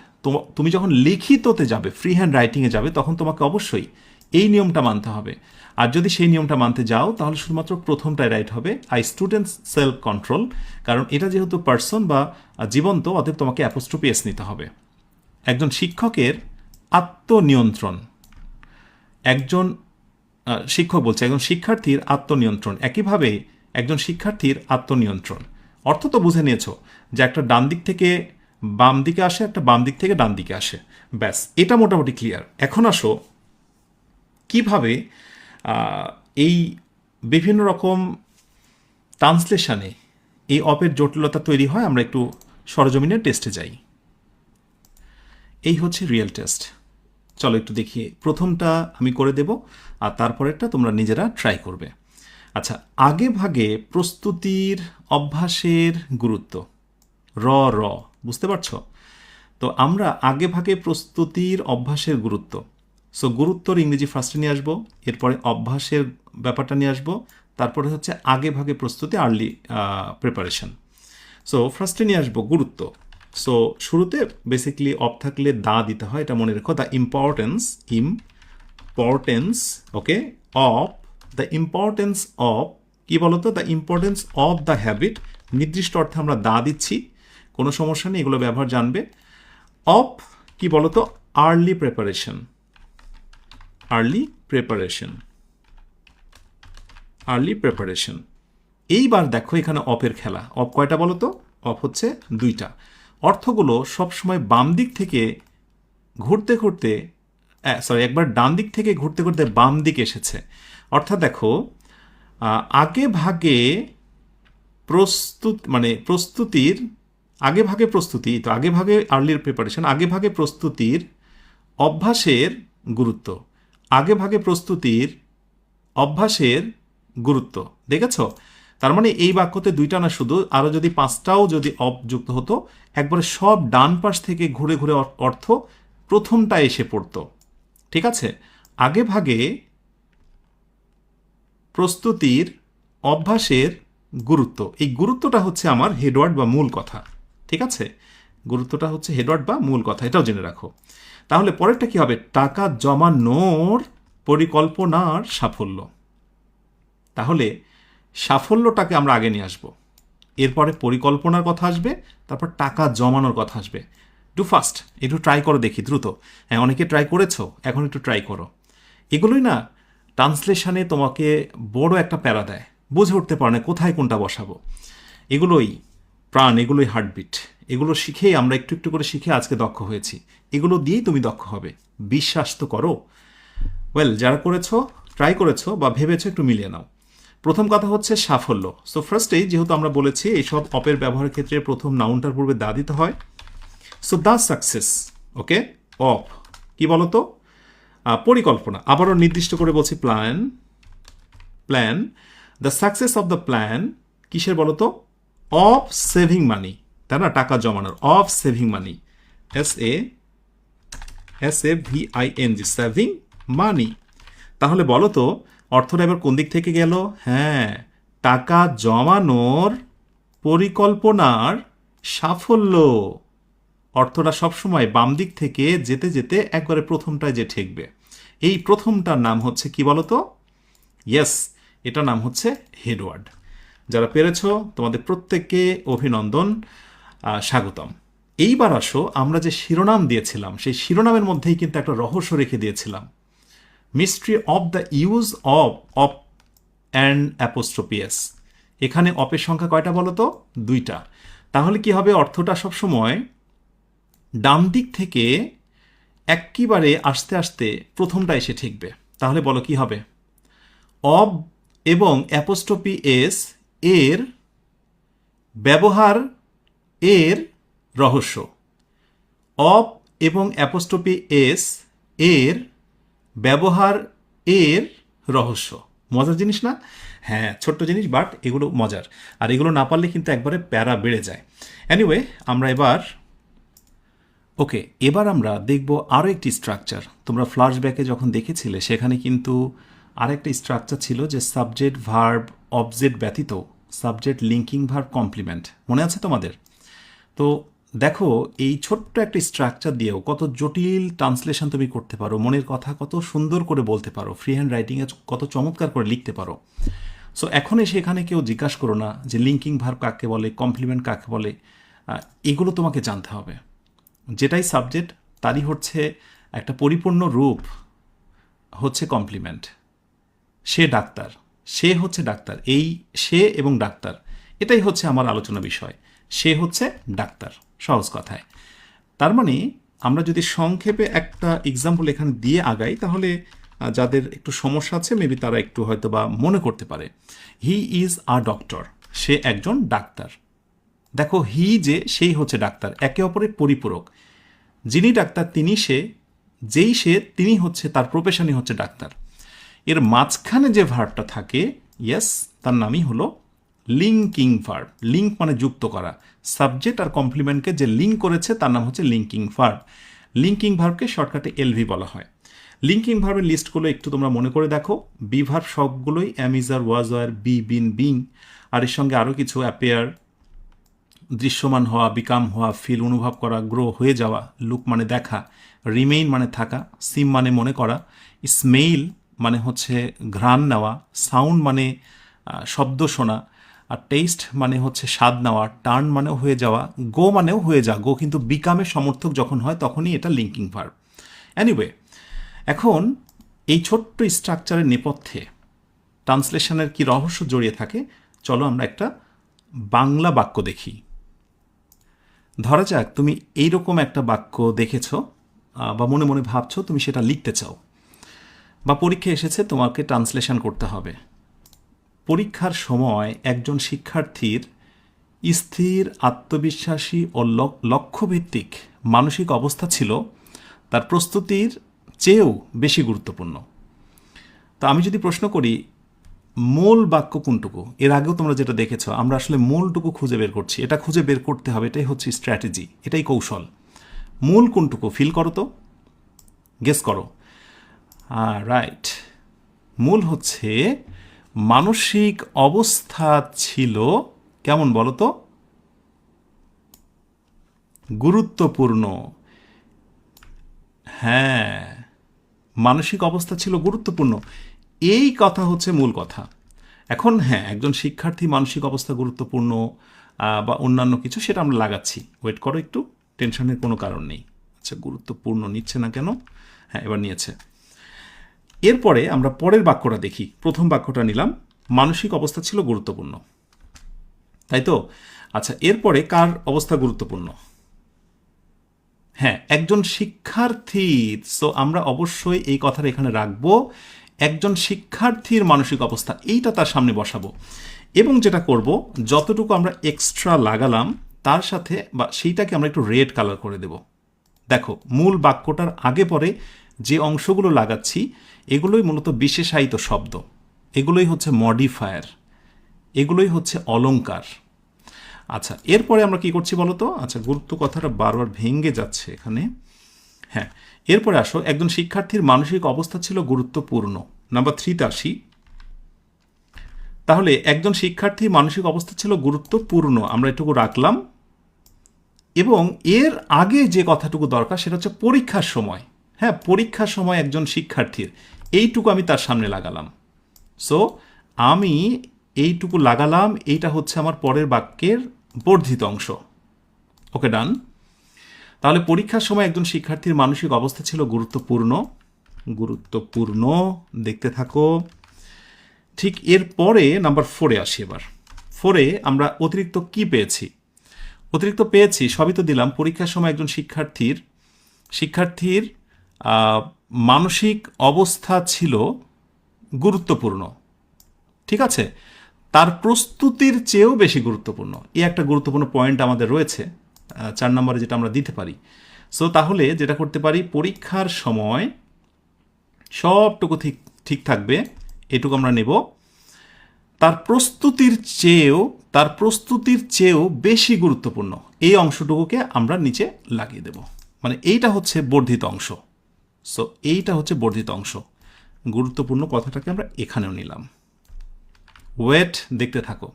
Speaker 1: তুমি যখন লিখিততে যাবে, ফ্রি হ্যান্ড রাইটিংয়ে যাবে, তখন তোমাকে অবশ্যই এই নিয়মটা মানতে হবে। আর যদি সেই নিয়মটা মানতে যাও, তাহলে শুধুমাত্র প্রথমটাই রাইট হবে, স্টুডেন্টস সেলফ কন্ট্রোল, কারণ এটা যেহেতু পার্সন বা জীবন্ত, অতএব তোমাকে অ্যাপোস্ট্রোফি এস নিতে হবে। একজন শিক্ষকের আত্মনিয়ন্ত্রণ, একজন শিক্ষক বলছে একজন শিক্ষার্থীর আত্মনিয়ন্ত্রণ, একইভাবে একজন শিক্ষার্থীর আত্মনিয়ন্ত্রণ। অর্থ তো বুঝে নিয়েছো যে একটা ডান দিক থেকে বাম দিকে আসে, একটা বাম দিক থেকে ডান দিকে আসে, ব্যাস, এটা মোটামুটি ক্লিয়ার। এখন আসো কিভাবে এই বিভিন্ন রকম ট্রান্সলেশনে এই অপের জটিলতা তৈরি হয়, আমরা একটু সরজমিনের টেস্টে যাই। এই হচ্ছে রিয়েল টেস্ট। চলো একটু দেখি, প্রথমটা আমি করে দেব আর তারপরেরটা তোমরা নিজেরা ট্রাই করবে। আচ্ছা, আগে ভাগে প্রস্তুতির অভ্যাসের গুরুত্ব, র র বুঝতে পারছো? তো আমরা আগে ভাগে প্রস্তুতির অভ্যাসের গুরুত্ব, সো গুরুত্বর ইংরেজি ফার্স্টে নিয়ে আসবো, এরপরে অভ্যাসের ব্যাপারটা নিয়ে আসবো, তারপরে হচ্ছে আগে ভাগে প্রস্তুতি, আর্লি প্রিপারেশন। সো ফার্স্টে নিয়ে আসবো গুরুত্ব। সো শুরুতে বেসিক্যালি অফ থাকলে দা দিতে হয়, এটা মনে রেখো। The importance, okay, of, the importance of, কি বলতো, the importance of the habit, নির্দিষ্ট অর্থে আমরা দা দিচ্ছি, কোনো সমস্যা নেই, এগুলো ব্যবহার জানবে। অফ কি বলতো, early preparation, early preparation, early preparation. এইবার দেখো এখানে অফের খেলা। অফ কয়টা বলো তো? অফ হচ্ছে দুইটা। অর্থগুলো সবসময় বাম দিক থেকে ঘুরতে ঘুরতে, একবার ডান দিক থেকে ঘুরতে ঘুরতে বাম দিকে এসেছে। অর্থাৎ দেখো, আগে ভাগে প্রস্তুতির, আগে ভাগে প্রস্তুতি, তো আগে ভাগে আর্লির প্রিপারেশন, আগে ভাগে প্রস্তুতির অভ্যাসের গুরুত্ব, আগে ভাগে প্রস্তুতির অভ্যাসের গুরুত্ব। দেখেছ? তার মানে এই বাক্যতে দুইটা না শুধু, আরও যদি পাঁচটাও যদি অফ যুক্ত হতো, একবারে সব ডান পাশ থেকে ঘুরে ঘুরে অর্থ প্রথমটা এসে পড়তো। ঠিক আছে? আগে ভাগে প্রস্তুতির অভ্যাসের গুরুত্ব, এই গুরুত্বটা হচ্ছে আমার হেডওয়ার্ড বা মূল কথা। ঠিক আছে? গুরুত্বটা হচ্ছে হেডওয়ার্ড বা মূল কথা, এটাও জেনে রাখো। তাহলে পরেরটা কি হবে? টাকা জমানোর পরিকল্পনার সাফল্য। তাহলে সাফল্যটাকে আমরা আগে নিয়ে আসবো, এরপরে পরিকল্পনার কথা আসবে, তারপর টাকা জমানোর কথা আসবে। ডু ফাস্ট, একটু ট্রাই করো দেখি, দ্রুত। হ্যাঁ, অনেকে ট্রাই করেছো, এখন একটু ট্রাই করো। এগুলোই না ট্রান্সলেশনে তোমাকে বড় একটা প্যারা দেয়, বুঝে উঠতে পারো না কোথায় কোনটা বসাবো। এগুলোই প্রাণ, এগুলোই হার্টবিট। এগুলো শিখেই আমরা একটু একটু করে শিখে আজকে দক্ষ হয়েছি। এগুলো দিয়েই তুমি দক্ষ হবে, বিশ্বাস তো করো। ওয়েল, যারা করেছো, ট্রাই করেছো বা ভেবেছো, একটু মিলিয়ে নাও। প্রথম কথা হচ্ছে সাফল্য। সো ফার্স্টেই যেহেতু আমরা বলেছি এইসব অপের ব্যবহারের ক্ষেত্রে প্রথম নাউনটার পূর্বে দা দিতে হয়। So the success, okay, of কি বলতো, পরিকল্পনা। আবারও নির্দিষ্ট করে বলছি, plan, the success of the plan কিসের বলতো? অফ সেভিং মানি, তাই না, টাকা জমানোর, of saving money, SAVING, saving মানি। তাহলে বলো তো অর্থটা এবার কোন দিক থেকে গেল? হ্যাঁ, টাকা জমানোর পরিকল্পনার সাফল্য। অর্থটা সবসময় বাম দিক থেকে যেতে যেতে একবারে প্রথমটায় যে ঠেকবে, এই প্রথমটার নাম হচ্ছে কি বলতো? ইয়েস, এটার নাম হচ্ছে হেডওয়ার্ড। যারা পেরেছো তোমাদের প্রত্যেককে অভিনন্দন, স্বাগতম। এইবার আসো, আমরা যে শিরোনাম দিয়েছিলাম সেই শিরোনামের মধ্যেই কিন্তু একটা রহস্য রেখে দিয়েছিলাম, mystery of the use of and apostrophes. এখানে অপের সংখ্যা কয়টা বলো তো? 2টা। তাহলে কি হবে? অর্থটা সবসময় ডান দিক থেকে একেবারে আস্তে আস্তে প্রথমটা এসে ঠেকবে। তাহলে বলো কি হবে? অব এবং অ্যাপোস্ট্রোপি এস এর ব্যবহার এর রহস্য। অব এবং অ্যাপোস্ট্রোপি এস এর ব্যবহার এর রহস্য। মজার জিনিস না? হ্যাঁ, ছোট্ট জিনিস, বাট এগুলো মজার। আর এগুলো না পারলে কিন্তু একবারে প্যারা বেড়ে যায়। এনিওয়ে, আমরা এবার আমরা দেখব আরও একটি স্ট্রাকচার। তোমরা ফ্ল্যাশব্যাকে যখন দেখেছিলে সেখানে কিন্তু আরেকটা স্ট্রাকচার ছিল যে সাবজেক্ট ভার্ব অবজেক্ট ব্যতীত সাবজেক্ট লিঙ্কিং ভার্ব কমপ্লিমেন্ট, মনে আছে তোমাদের? তো দেখো, এই ছোট্ট একটা স্ট্রাকচার দিয়েও কত জটিল ট্রান্সলেশন তুমি করতে পারো, মনের কথা কত সুন্দর করে বলতে পারো, ফ্রি হ্যান্ড রাইটিংয়ে কত চমৎকার করে লিখতে পারো। সো এখন এসে এখানে কেউ জিজ্ঞাসা করো না যে লিঙ্কিং ভার্ব কাকে বলে, কমপ্লিমেন্ট কাকে বলে। এগুলো তোমাকে জানতে হবে। যেটাই সাবজেক্ট তারই হচ্ছে একটা পরিপূর্ণ রূপ হচ্ছে কমপ্লিমেন্ট। সে ডাক্তার, সে হচ্ছে ডাক্তার, এই সে এবং ডাক্তার, এটাই হচ্ছে আমার আলোচনা বিষয়। সে হচ্ছে ডাক্তার, সহজ কথায়। তার মানে আমরা যদি সংক্ষেপে একটা এক্সাম্পল এখানে দিয়ে আগাই, তাহলে যাদের একটু সমস্যা আছে মেবি তারা একটু হয়তো বা মনে করতে পারে। হি ইজ আ ডক্টর, সে একজন ডাক্তার। দেখো, হি যে সেই হচ্ছে ডাক্তার, একে অপরের পরিপূরক। যিনি ডাক্তার তিনি সে, যেই সে তিনি হচ্ছে, তার প্রফেশনই হচ্ছে ডাক্তার। এর মাঝখানে যে ভার্বটা থাকে, ইয়েস, তার নামই হলো লিঙ্কিং ভার্ব। লিঙ্ক মানে যুক্ত করা। সাবজেক্ট আর কমপ্লিমেন্টকে যে লিঙ্ক করেছে তার নাম হচ্ছে লিঙ্কিং ভার্ব। লিঙ্কিং ভার্বকে শর্টকাটে এলভি বলা হয়। লিঙ্কিং ভার্বের লিস্টগুলো একটু তোমরা মনে করে দেখো। বি ভার্ব সবগুলোই am, is, are, was, are, be, been, being. আর এর সঙ্গে আরও কিছু অ্যাপেয়ার, দৃশ্যমান হওয়া, বিকাম হওয়া, ফিল অনুভব করা, গ্রো হয়ে যাওয়া, লুক মানে দেখা, রিমেইন মানে থাকা, সিম মানে মনে করা, স্মেইল মানে হচ্ছে ঘ্রাণ নেওয়া, সাউন্ড মানে শব্দ শোনা, আর টেস্ট মানে হচ্ছে স্বাদ নেওয়া, টার্ন মানেও হয়ে যাওয়া, গো মানেও হয়ে যাওয়া। গো কিন্তু বিকামের সমর্থক যখন হয় তখনই এটা লিঙ্কিং ভার্ব। এনিওয়ে, এখন এই ছোট্ট স্ট্রাকচারের নেপথ্যে ট্রান্সলেশনের কি রহস্য জড়িয়ে থাকে, চলো আমরা একটা বাংলা বাক্য দেখি। ধরা যাক তুমি এইরকম একটা বাক্য দেখেছ বা মনে মনে ভাবছো তুমি সেটা লিখতে চাও, বা পরীক্ষা এসেছে তোমাকে ট্রান্সলেশন করতে হবে। পরীক্ষার সময় একজন শিক্ষার্থীর স্থির, আত্মবিশ্বাসী ও লক্ষ্যভিত্তিক মানসিক অবস্থা ছিল তার প্রস্তুতির চেয়েও বেশি গুরুত্বপূর্ণ। তো আমি যদি প্রশ্ন করি মূল বাক্য কোনটুকু, এর আগেও তোমরা যেটা দেখেছো আমরা আসলে মূলটুকু খুঁজে বের করছি। এটা খুঁজে বের করতে হবে, এটাই হচ্ছে স্ট্র্যাটেজি, এটাই কৌশল। মূল কোনটুকু ফিল করো তো, গেস করো। রাইট, মূল হচ্ছে মানসিক অবস্থা ছিল কেমন বলো তো? গুরুত্বপূর্ণ। হ্যাঁ, মানসিক অবস্থা ছিল গুরুত্বপূর্ণ, এই কথা হচ্ছে মূল কথা। এখন হ্যাঁ, একজন শিক্ষার্থী মানসিক অবস্থা গুরুত্বপূর্ণ বা অন্যান্য কিছু সেটা আমরা লাগাচ্ছি। ওয়েট করো একটু, টেনশনের কোনো কারণ নেই। আচ্ছা, গুরুত্বপূর্ণ নিচ্ছে না কেন? হ্যাঁ, এবার নিয়েছে। এরপরে আমরা পরের বাক্যটা দেখি। প্রথম বাক্যটা নিলাম, মানসিক অবস্থা ছিল গুরুত্বপূর্ণ, তাই তো? আচ্ছা, এরপরে কার অবস্থা গুরুত্বপূর্ণ? হ্যাঁ, একজন শিক্ষার্থীর। সো আমরা অবশ্যই এই কথাটা এখানে রাখবো, একজন শিক্ষার্থীর মানসিক অবস্থা, এইটা তার সামনে বসাবো। এবং যেটা করব, যতটুকু আমরা এক্সট্রা লাগালাম তার সাথে বা সেইটাকে আমরা একটু রেড কালার করে দেব। দেখো, মূল বাক্যটার আগে পরে যে অংশগুলো লাগাচ্ছি এগুলোই মূলত বিশেষায়িত শব্দ, এগুলোই হচ্ছে মডিফায়ার, এগুলোই হচ্ছে অলংকার। আচ্ছা, এরপরে আমরা কি করছি বলো তো? আচ্ছা, গুরুত্ব কথাটা বারবার ভেঙে যাচ্ছে এখানে। হ্যাঁ, এরপরে আসো, একজন শিক্ষার্থীর মানসিক অবস্থা ছিল গুরুত্বপূর্ণ। নাম্বার 3-তে আসি। তাহলে একজন শিক্ষার্থীর মানসিক অবস্থা ছিল গুরুত্বপূর্ণ, আমরা এটুকু রাখলাম। এবং এর আগে যে কথাটুকু দরকার সেটা হচ্ছে পরীক্ষার সময়। হ্যাঁ, পরীক্ষার সময় একজন শিক্ষার্থীর, এইটুকু আমি তার সামনে লাগালাম। সো আমি এইটুকু লাগালাম, এইটা হচ্ছে আমার পরের বাক্যের বর্ধিত অংশ। ওকে, ডান। তাহলে পরীক্ষার সময় একজন শিক্ষার্থীর মানসিক অবস্থা ছিল গুরুত্বপূর্ণ। গুরুত্বপূর্ণ, দেখতে থাকো। ঠিক এরপরে নাম্বার 4-এ আসি। এবার 4-এ আমরা অতিরিক্ত কি পেয়েছি? অতিরিক্ত পেয়েছি, সবই তো দিলাম। পরীক্ষার সময় একজন শিক্ষার্থীর মানসিক অবস্থা ছিল গুরুত্বপূর্ণ। ঠিক আছে, তার প্রস্তুতির চেয়েও বেশি গুরুত্বপূর্ণ। এই একটা গুরুত্বপূর্ণ পয়েন্ট আমাদের রয়েছে 4 নম্বরে, যেটা আমরা দিতে পারি। সো তাহলে যেটা করতে পারি, পরীক্ষার সময় সবটুকু ঠিক থাকবে, এটুকু আমরা নেব। তার প্রস্তুতির চেয়েও বেশি গুরুত্বপূর্ণ, এই অংশটুকুকে আমরা নিচে লাগিয়ে দেব। মানে এইটা হচ্ছে বর্ধিত অংশ। সো এইটা হচ্ছে বর্ধিত অংশ। গুরুত্বপূর্ণ কথাটাকে আমরা এখানেও নিলাম। ওয়েট, দেখতে থাকো।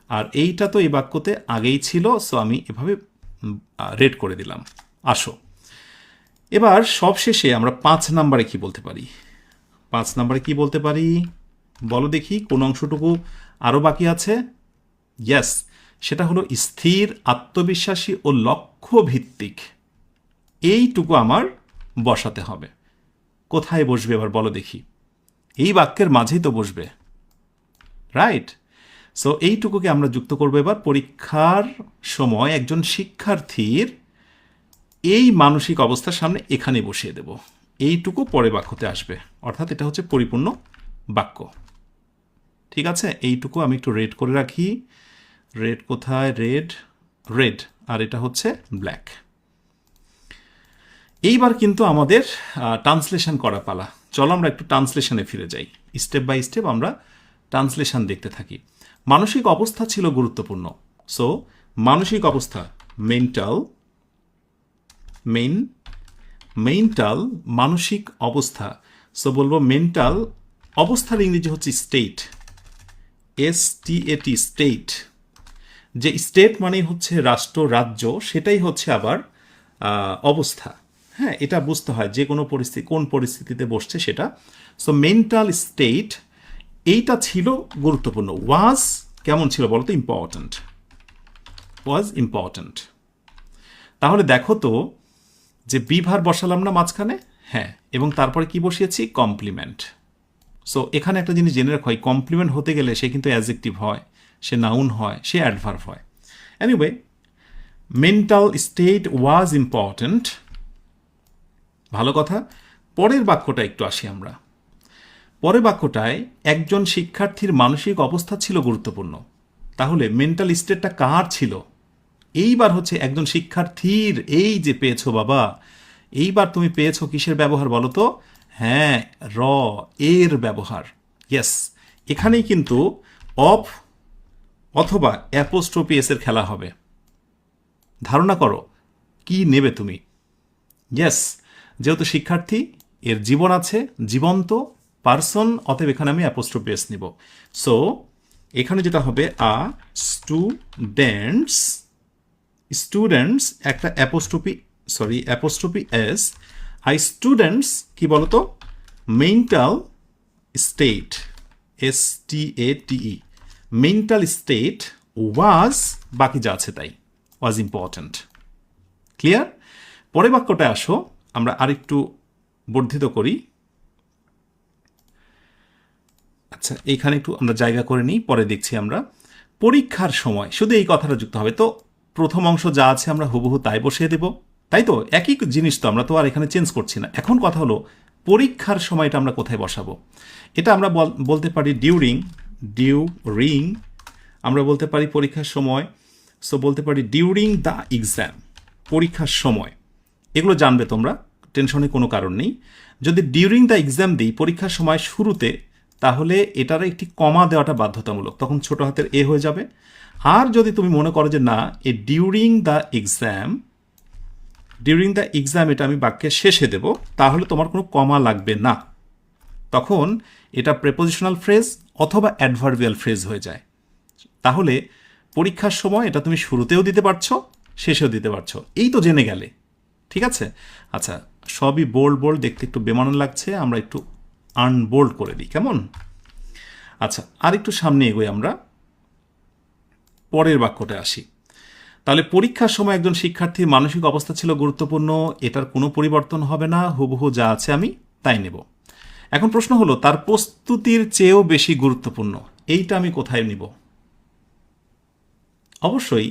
Speaker 1: আর এইটা তো এই বাক্যতে আগেই ছিল, সো আমি এভাবে রেড করে দিলাম। আসো, এবার সবশেষে আমরা 5 নম্বরে কি বলতে পারি? 5 নম্বরে কি বলতে পারি বলো দেখি, কোন অংশটুকু আরও বাকি আছে? ইয়েস, সেটা হলো স্থির, আত্মবিশ্বাসী ও লক্ষ্য ভিত্তিক। এইটুকু আমার বসাতে হবে। কোথায় বসবে এবার বলো দেখি? এই বাক্যের মাঝেই তো বসবে, রাইট? সো এইটুকুকে আমরা যুক্ত করবো এবার। পরীক্ষার সময় একজন শিক্ষার্থীর এই মানসিক অবস্থার সামনে এখানে বসিয়ে দেব। এইটুকু পরে বাক্যতে আসবে, অর্থাৎ এটা হচ্ছে পরিপূর্ণ বাক্য। ঠিক আছে, এইটুকু আমি একটু রেড করে রাখি। রেড কোথায়? রেড, আর এটা হচ্ছে ব্ল্যাক। এইবার কিন্তু আমাদের ট্রান্সলেশন করা পালা। চলো আমরা একটু ট্রান্সলেশনে ফিরে যাই। স্টেপ বাই স্টেপ আমরা ট্রান্সলেশন দেখতে থাকি। মানসিক অবস্থা ছিল গুরুত্বপূর্ণ। সো মানসিক অবস্থা, মেন্টাল, মানসিক অবস্থা। সো বলবো মেন্টাল অবস্থার ইংরেজি হচ্ছে স্টেট, STAT, স্টেট। যে স্টেট মানেই হচ্ছে রাষ্ট্র, রাজ্য, সেটাই হচ্ছে আবার অবস্থা। হ্যাঁ, এটা বুঝতে হয় যে কোনো পরিস্থিতি, কোন পরিস্থিতিতে বসছে সেটা। সো মেন্টাল স্টেট, এইটা ছিল গুরুত্বপূর্ণ। ওয়াজ কেমন ছিল বলতো? ইম্পর্ট্যান্ট। তাহলে দেখো তো, যে বিভার বসালাম না মাঝখানে? হ্যাঁ, এবং তারপরে কি বসিয়েছি? কমপ্লিমেন্ট। সো এখানে একটা জিনিস জেনে রাখো, কমপ্লিমেন্ট হতে গেলে সে কিন্তু অ্যাডজেক্টিভ হয়, সে নাউন হয়, সে অ্যাডভার্ব হয়। এনিওয়ে, মেন্টাল স্টেট ওয়াজ ইম্পর্ট্যান্ট, ভালো কথা। পরের বাক্যটা একটু আসি আমরা। পরের বাক্যটায় একজন শিক্ষার্থীর মানসিক অবস্থা ছিল গুরুত্বপূর্ণ। তাহলে মেন্টাল স্টেটটা কার ছিল? এইবার হচ্ছে একজন শিক্ষার্থীর। এই যে পেয়েছো বাবা, এইবার তুমি পেয়েছো কিসের ব্যবহার বলো তো? হ্যাঁ, এর ব্যবহার। ইয়েস, এখানেই কিন্তু অফ অথবা অ্যাপোস্ট্রোফি এস এর খেলা হবে। ধারণা করো কি নেবে তুমি। ইয়েস, যেহেতু শিক্ষার্থী, এর জীবন আছে, জীবন্ত পার্সন, অতএব এখানে আমি অ্যাপোস্ট্রোফি এস নিব। সো এখানে যেটা হবে, স্টুডেন্টস একটা অ্যাপোস্ট্রোফি এস। স্টুডেন্টস কি বলতো? Mental state, STATE, mental state ওয়াজ, বাকি যা আছে তাই, ওয়াজ ইম্পর্ট্যান্ট। ক্লিয়ার? পরের বাক্যটায় আসো, আমরা আরেকটু বর্ধিত করি। আচ্ছা, এইখানে একটু আমরা জায়গা করে নিই, পরে দেখছি আমরা। পরীক্ষার সময় শুধু এই কথাটা যুক্ত হবে। তো প্রথম অংশ যা আছে আমরা হুবহু তাই বসিয়ে দেব, তাই তো? একই জিনিস তো, আমরা তো আর এখানে চেঞ্জ করছি না। এখন কথা হলো পরীক্ষার সময়টা আমরা কোথায় বসাবো? এটা আমরা বলতে পারি ডিউরিং, আমরা বলতে পারি পরীক্ষার সময়। সো বলতে পারি ডিউরিং দ্য এক্সাম, পরীক্ষার সময়। এগুলো জানবে তোমরা, টেনশনের কোনো কারণ নেই। যদি ডিউরিং দ্য এক্সাম দিই, পরীক্ষার সময় শুরুতে, তাহলে এটার একটি কমা দেওয়াটা বাধ্যতামূলক, তখন ছোট হাতের এ হয়ে যাবে। আর যদি তুমি মনে করো যে না, এ ডিউরিং দ্য এক্সাম এটা আমি বাক্যের শেষে দেব, তাহলে তোমার কোনো কমা লাগবে না, তখন এটা প্রেপোজিশনাল ফ্রেজ অথবা অ্যাডভার্বিয়াল ফ্রেজ হয়ে যায়। তাহলে পরীক্ষার সময় এটা তুমি শুরুতেও দিতে পারছো, শেষেও দিতে পারছো, এই তো জেনে গেলে। ঠিক আছে, আচ্ছা, সবই বোল্ড বোল্ড, দেখতে একটু বেমানান লাগছে, আমরা একটু আনবোল্ড করে দিই, কেমন? আচ্ছা, আর একটু সামনে এগোই, আমরা পরের বাক্যটা আসি। তাহলে পরীক্ষার সময় একজন শিক্ষার্থীর মানসিক অবস্থা ছিল গুরুত্বপূর্ণ, এটার কোনো পরিবর্তন হবে না, হুবহু যা আছে আমি তাই নেব। এখন প্রশ্ন হলো, তার প্রস্তুতির চেয়েও বেশি গুরুত্বপূর্ণ, এইটা আমি কোথায় নিব? অবশ্যই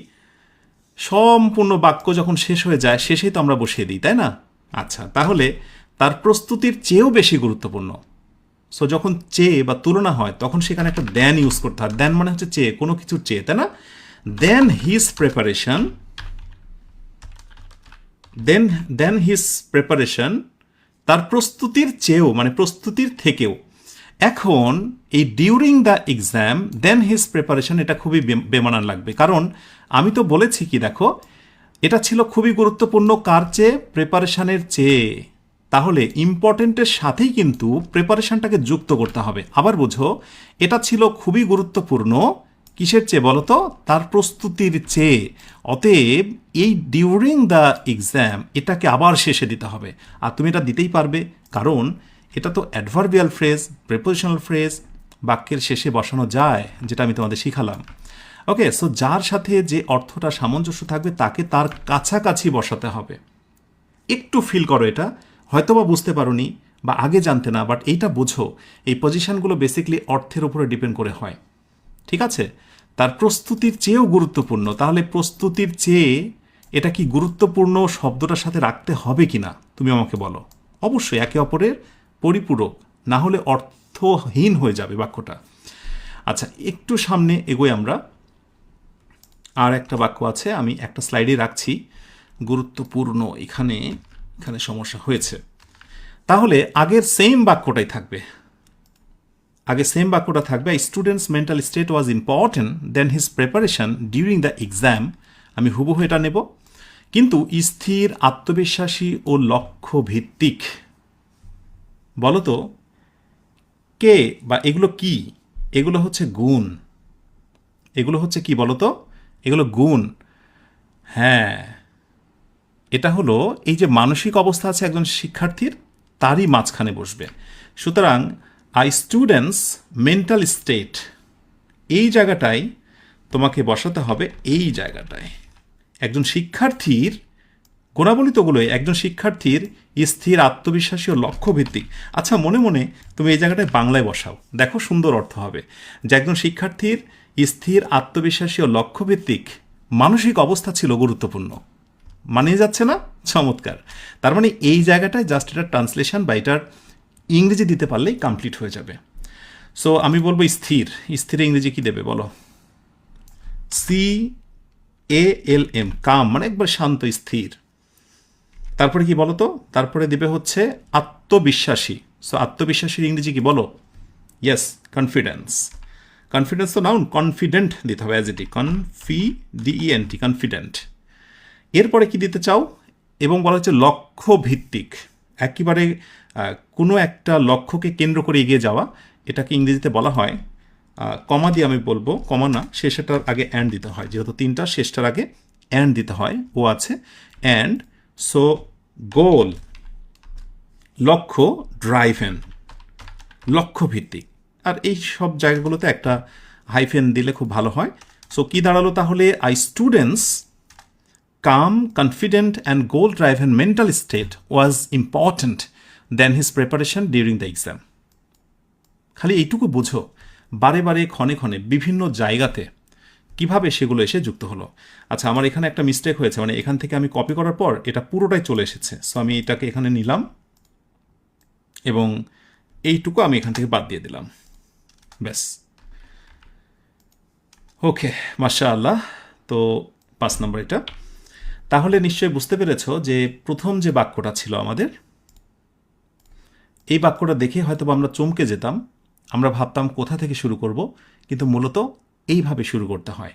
Speaker 1: সম্পূর্ণ বাক্য যখন শেষ হয়ে যায়, শেষেই তো আমরা বসিয়ে দিই, তাই না? আচ্ছা, তাহলে তার প্রস্তুতির চেয়েও বেশি গুরুত্বপূর্ণ, সো যখন চেয়ে বা তুলনা হয় তখন সেখানে একটা দেন ইউজ করতে হয়। দেন মানে হচ্ছে চেয়ে, কোনো কিছুর চেয়ে, তাই না? দেন হিজ প্রেপারেশন, তার প্রস্তুতির চেয়েও, মানে প্রস্তুতির থেকেও। এখন এই during the exam, then his preparation, এটা খুবই বেমানান লাগবে, কারণ আমি তো বলেছি কি, দেখো, এটা ছিল খুবই গুরুত্বপূর্ণ, কার চেয়ে? প্রিপারেশনের চেয়ে। তাহলে ইম্পর্টেন্টের সাথেই কিন্তু প্রিপারেশনটাকে যুক্ত করতে হবে। আবার বুঝো, এটা ছিল খুবই গুরুত্বপূর্ণ, কিসের চেয়ে বলো তো? তার প্রস্তুতির চেয়ে। অতএব এই ডিউরিং দ্য এক্সাম এটাকে আবার শেষে দিতে হবে, আর তুমি এটা দিতেই পারবে, কারণ এটা তো অ্যাডভার্বিয়াল ফ্রেজ, প্রেপোজিশনাল ফ্রেজ, বাক্যের শেষে বসানো যায়, যেটা আমি তোমাদের শিখালাম। ওকে, সো যার সাথে যে অর্থটা সামঞ্জস্য থাকবে তাকে তার কাছাকাছি বসাতে হবে। একটু ফিল করো এটা, হয়তোবা বুঝতে পারোনি বা আগে জানতে না, বাট এইটা বোঝো, এই পজিশনগুলো বেসিক্যালি অর্থের উপরে ডিপেন্ড করে হয়। ঠিক আছে, তার প্রস্তুতির চেয়েও গুরুত্বপূর্ণ, তাহলে প্রস্তুতির চেয়ে এটা কি গুরুত্বপূর্ণ শব্দটার সাথে রাখতে হবে কি না, তুমি আমাকে বলো। অবশ্যই একে অপরের পরিপূরক, না হলে অর্থহীন হয়ে যাবে বাক্যটা। আচ্ছা, একটু সামনে এগোই আমরা, আর একটা বাক্য আছে, আমি একটা স্লাইডে রাখছি, গুরুত্বপূর্ণ, এখানে এখানে সমস্যা হয়েছে। তাহলে আগের সেম বাক্যটাই থাকবে, আগে সেম বাক্যটা থাকবে, students mental state was important then his preparation during the exam, আমি হুবহু এটা নেব, কিন্তু স্থির, আত্মবিশ্বাসী ও লক্ষ্য ভিত্তিক। বলো তো কে বা এগুলো কি? এগুলো হচ্ছে গুণ, এগুলো হচ্ছে কি বলো তো? এগুলো গুণ। হ্যাঁ, এটা হলো এই যে মানসিক অবস্থা আছে একজন শিক্ষার্থীর, তারই মাঝখানে বসবে। সুতরাং স্টুডেন্টস মেন্টাল স্টেট, এই জায়গাটায় তোমাকে বসাতে হবে, এই জায়গাটায়। একজন শিক্ষার্থীর গুণাবলী তোগুলোই, একজন শিক্ষার্থীর স্থির, আত্মবিশ্বাসী ও লক্ষ্যভিত্তিক। আচ্ছা, মনে মনে তুমি এই জায়গাটায় বাংলায় বসাও, দেখো সুন্দর অর্থ হবে, যে একজন শিক্ষার্থীর স্থির, আত্মবিশ্বাসী ও লক্ষ্যভিত্তিক মানসিক অবস্থা ছিল গুরুত্বপূর্ণ। মানিয়ে যাচ্ছে না? চমৎকার। তার মানে এই জায়গাটায় জাস্ট এটার ট্রান্সলেশন বা এটার ইংরেজি দিতে পারলেই কমপ্লিট হয়ে যাবে। সো আমি বলবো স্থির, স্থির ইংরেজি কি দেবে বলো? CALM, কাম, মানে একবার শান্ত, স্থির। তারপরে কি বলো তো? তারপরে দেবে হচ্ছে আত্মবিশ্বাসী। সো আত্মবিশ্বাসীর ইংরেজি কি বলো? Yes, confidence. কনফিডেন্স তো নাউন, কনফিডেন্ট দিতে হবে, অ্যাজ এটি, CONFIDENT, কনফিডেন্ট। এরপরে কি দিতে চাও? এবং বলা হচ্ছে লক্ষ্য ভিত্তিক, একেবারে কোনো একটা লক্ষ্যকে কেন্দ্র করে এগিয়ে যাওয়া, এটাকে ইংরেজিতে বলা হয়, কমা দিয়ে আমি বলবো, কমা না, শেষটার আগে অ্যান্ড দিতে হয়, যেহেতু তিনটা, শেষটার আগে অ্যান্ড দিতে হয়, ও আছে অ্যান্ড। সো গোল, লক্ষ্য, ড্রাইভেন, লক্ষ্য ভিত্তিক। আর এই সব জায়গাগুলোতে একটা হাইফেন দিলে খুব ভালো হয়। সো কি দাঁড়ালো তাহলে? Students calm, confident and goal-driven mental state was important than his preparation during the exam. খালি এইটুকু বুঝো, বারে বারে ক্ষণে ক্ষণে বিভিন্ন জায়গাতে কিভাবে সেগুলো এসে যুক্ত হলো। আচ্ছা, আমার এখানে একটা মিস্টেক হয়েছে, মানে এখান থেকে আমি কপি করার পর এটা পুরোটাই চলে এসেছে। সো আমি এটাকে এখানে নিলাম এবং এইটুকু আমি এখান থেকে বাদ দিয়ে দিলাম, ব্যাস। ওকে, মাশাআল্লাহ। তো 5 নম্বর এটা। তাহলে নিশ্চয়ই বুঝতে পেরেছ যে প্রথম যে বাক্যটা ছিল আমাদের, এই বাক্যটা দেখে হয়তো আমরা চমকে যেতাম, আমরা ভাবতাম কোথা থেকে শুরু করব, কিন্তু মূলত এইভাবে শুরু করতে হয়।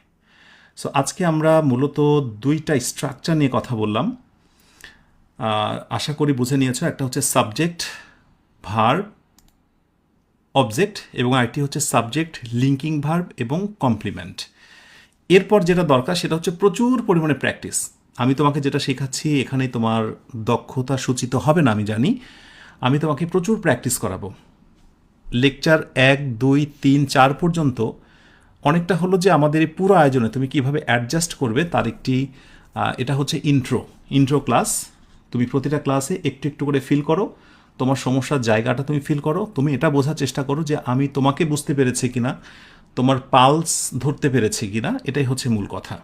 Speaker 1: সো আজকে আমরা মূলত দুইটা স্ট্রাকচার নিয়ে কথা বললাম। আশা করি বুঝে নিয়েছো। একটা হচ্ছে সাবজেক্ট, ভার্ব, অবজেক্ট, এবং আরেকটি হচ্ছে সাবজেক্ট, লিঙ্কিং ভার্ব এবং কমপ্লিমেন্ট। এরপর যেটা দরকার সেটা হচ্ছে প্রচুর পরিমাণে প্র্যাকটিস। আমি তোমাকে যেটা শেখাচ্ছি এখানে তোমার দক্ষতা সূচিত হবে না, আমি জানি। আমি তোমাকে প্রচুর প্র্যাকটিস করাবো। লেকচার 1, 2, 3, 4 পর্যন্ত অনেকটা হলো যে আমাদের এই পুরো আয়োজনে তুমি কিভাবে অ্যাডজাস্ট করবে তার একটি এটা হচ্ছে ইন্ট্রো ক্লাস। তুমি প্রতিটা ক্লাসে একটু একটু করে ফিল করো, তোমার সমস্যার জায়গাটা তুমি ফিল করো, তুমি এটা বোঝার চেষ্টা করো যে আমি তোমাকে বুঝতে পেরেছি কিনা, তোমার পালস ধরতে পেরেছি কিনা, এটাই হচ্ছে মূল কথা।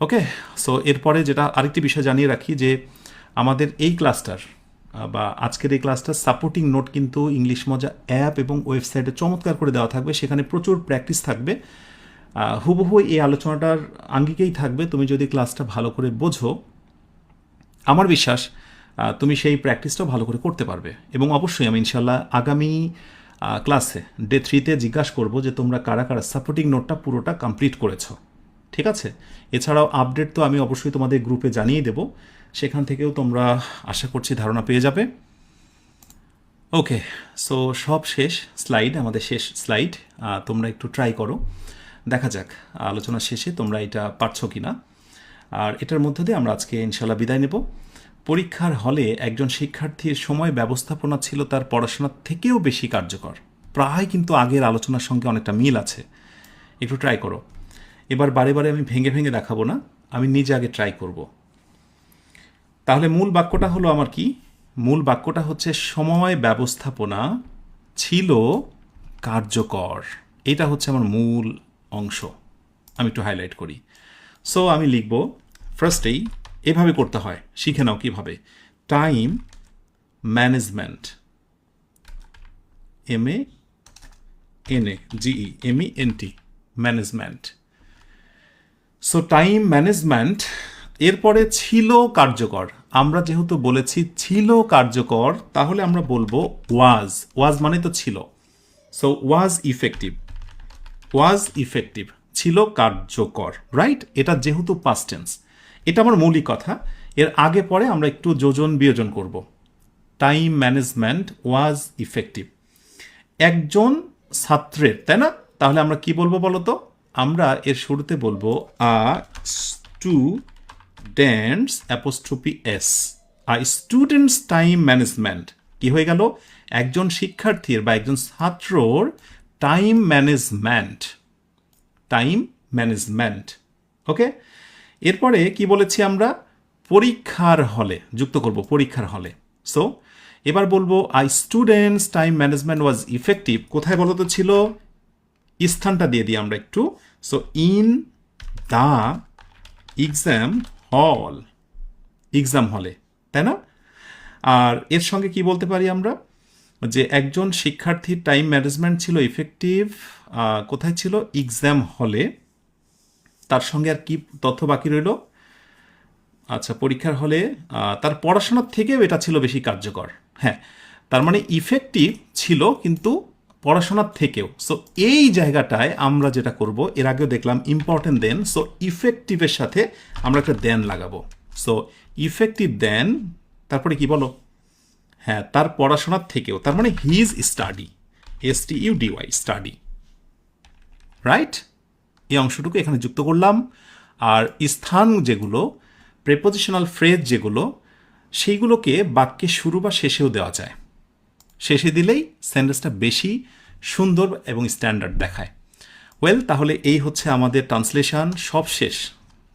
Speaker 1: ওকে, সো এরপরে যেটা আরেকটি বিষয় জানিয়ে রাখি যে আমাদের এই ক্লাসটার বা আজকের এই ক্লাসটার সাপোর্টিং নোট কিন্তু ইংলিশ মজা অ্যাপ এবং ওয়েবসাইটে চমৎকার করে দেওয়া থাকবে। সেখানে প্রচুর প্র্যাকটিস থাকবে। হুবহু এই আলোচনাটার আঙ্গিকেই থাকবে। তুমি যদি ক্লাসটা ভালো করে বোঝো, আমার বিশ্বাস তুমি সেই প্র্যাকটিসটাও ভালো করে করতে পারবে। এবং অবশ্যই আমি ইনশাল্লাহ আগামী ক্লাসে ডে 3-তে জিজ্ঞাসা করবো যে তোমরা কারা কারা সাপোর্টিং নোটটা পুরোটা কমপ্লিট করেছো। ঠিক আছে? এছাড়াও আপডেট তো আমি অবশ্যই তোমাদের গ্রুপে জানিয়ে দেব, সেখান থেকেও তোমরা আশা করছি ধারণা পেয়ে যাবে। ওকে, সো সব শেষ স্লাইড, আমাদের শেষ স্লাইড। তোমরা একটু ট্রাই করো, দেখা যাক আলোচনা শেষে তোমরা এটা পারছো কি না। আর এটার মধ্যে দিয়ে আমরা আজকে ইনশাল্লাহ বিদায় নেব। পরীক্ষার হলে একজন শিক্ষার্থীর সময় ব্যবস্থাপনা ছিল তার পড়াশোনার থেকেও বেশি কার্যকর। প্রায় কিন্তু আগের আলোচনার সঙ্গে অনেকটা মিল আছে। একটু ট্রাই করো। এবার বারে বারে আমি ভেঙে ভেঙে দেখাবো না, আমি নিজে আগে ট্রাই করব। তাহলে মূল বাক্যটা হলো আমার কি? মূল বাক্যটা হচ্ছে সময় ব্যবস্থাপনা ছিল কার্যকর। এটা হচ্ছে আমার মূল অংশ। আমি একটু হাইলাইট করি। সো আমি লিখব, ফার্স্টেই এভাবে করতে হয়, শিখে নাও কিভাবে। Time management, MENAGEMENT, management. So time management, এরপরে ছিল কার্যকর। আমরা যেহেতু বলেছি ছিল কার্যকর, তাহলে আমরা বলবো ওয়াজ মানে তো ছিল। সো ওয়াজ ইফেক্টিভ, ছিল কার্যকর, রাইট? এটা যেহেতু পাস্ট টেন্স, এটা আমার মৌলিক কথা। এর আগে পরে আমরা একটু যোজন বিয়োজন করব। টাইম ম্যানেজমেন্ট ওয়াজ ইফেক্টিভ, একজন ছাত্রের, তাই না? তাহলে আমরা কি বলবো বলো তো? আমরা এর শুরুতে বলবো স্টুডেন্টস টাইম ম্যানেজমেন্ট। কি হয়ে গেল? একজন শিক্ষার্থীর বা একজন ছাত্রর টাইম ম্যানেজমেন্ট। ওকে, এরপরে কি বলেছি আমরা? পরীক্ষার হলে, যুক্ত করব পরীক্ষার হলে। সো এবার বলবো students time management was effective. কোথায় বলো তো ছিল? স্থানটা দিয়ে দিই আমরা একটু। সো ইন দ্য এক্সাম হলে, তাই না? আর এর সঙ্গে কি বলতে পারি আমরা? যে একজন শিক্ষার্থীর টাইম ম্যানেজমেন্ট ছিল ইফেক্টিভ, কোথায় ছিল? এক্সাম হলে। তার সঙ্গে আর কি তথ্য বাকি রইল? আচ্ছা, পরীক্ষার হলে তার পড়াশোনার থেকেও এটা ছিল বেশি কার্যকর। হ্যাঁ, তার মানে ইফেক্টিভ ছিল কিন্তু পড়াশোনার থেকেও। সো এই জায়গাটায় আমরা যেটা করব, এর আগেও দেখলাম ইম্পর্টেন্ট দেন। সো ইফেক্টিভের সাথে আমরা একটা দেন লাগাবো। সো ইফেক্টিভ দেন, তারপরে কি বলো? হ্যাঁ, তার পড়াশোনার থেকেও, তার মানে হিজ স্টাডি, স্টাডি, রাইট? এই অংশটুকু এখানে যুক্ত করলাম। আর স্থান যেগুলো, প্রেপোজিশনাল ফ্রেজ যেগুলো, সেইগুলোকে বাক্যের শুরু বা শেষেও দেওয়া যায়। শেষে দিলেই সেন্টেন্সটা বেশি সুন্দর এবং স্ট্যান্ডার্ড দেখায়। ওয়েল, তাহলে এই হচ্ছে আমাদের ট্রান্সলেশন, সব শেষ।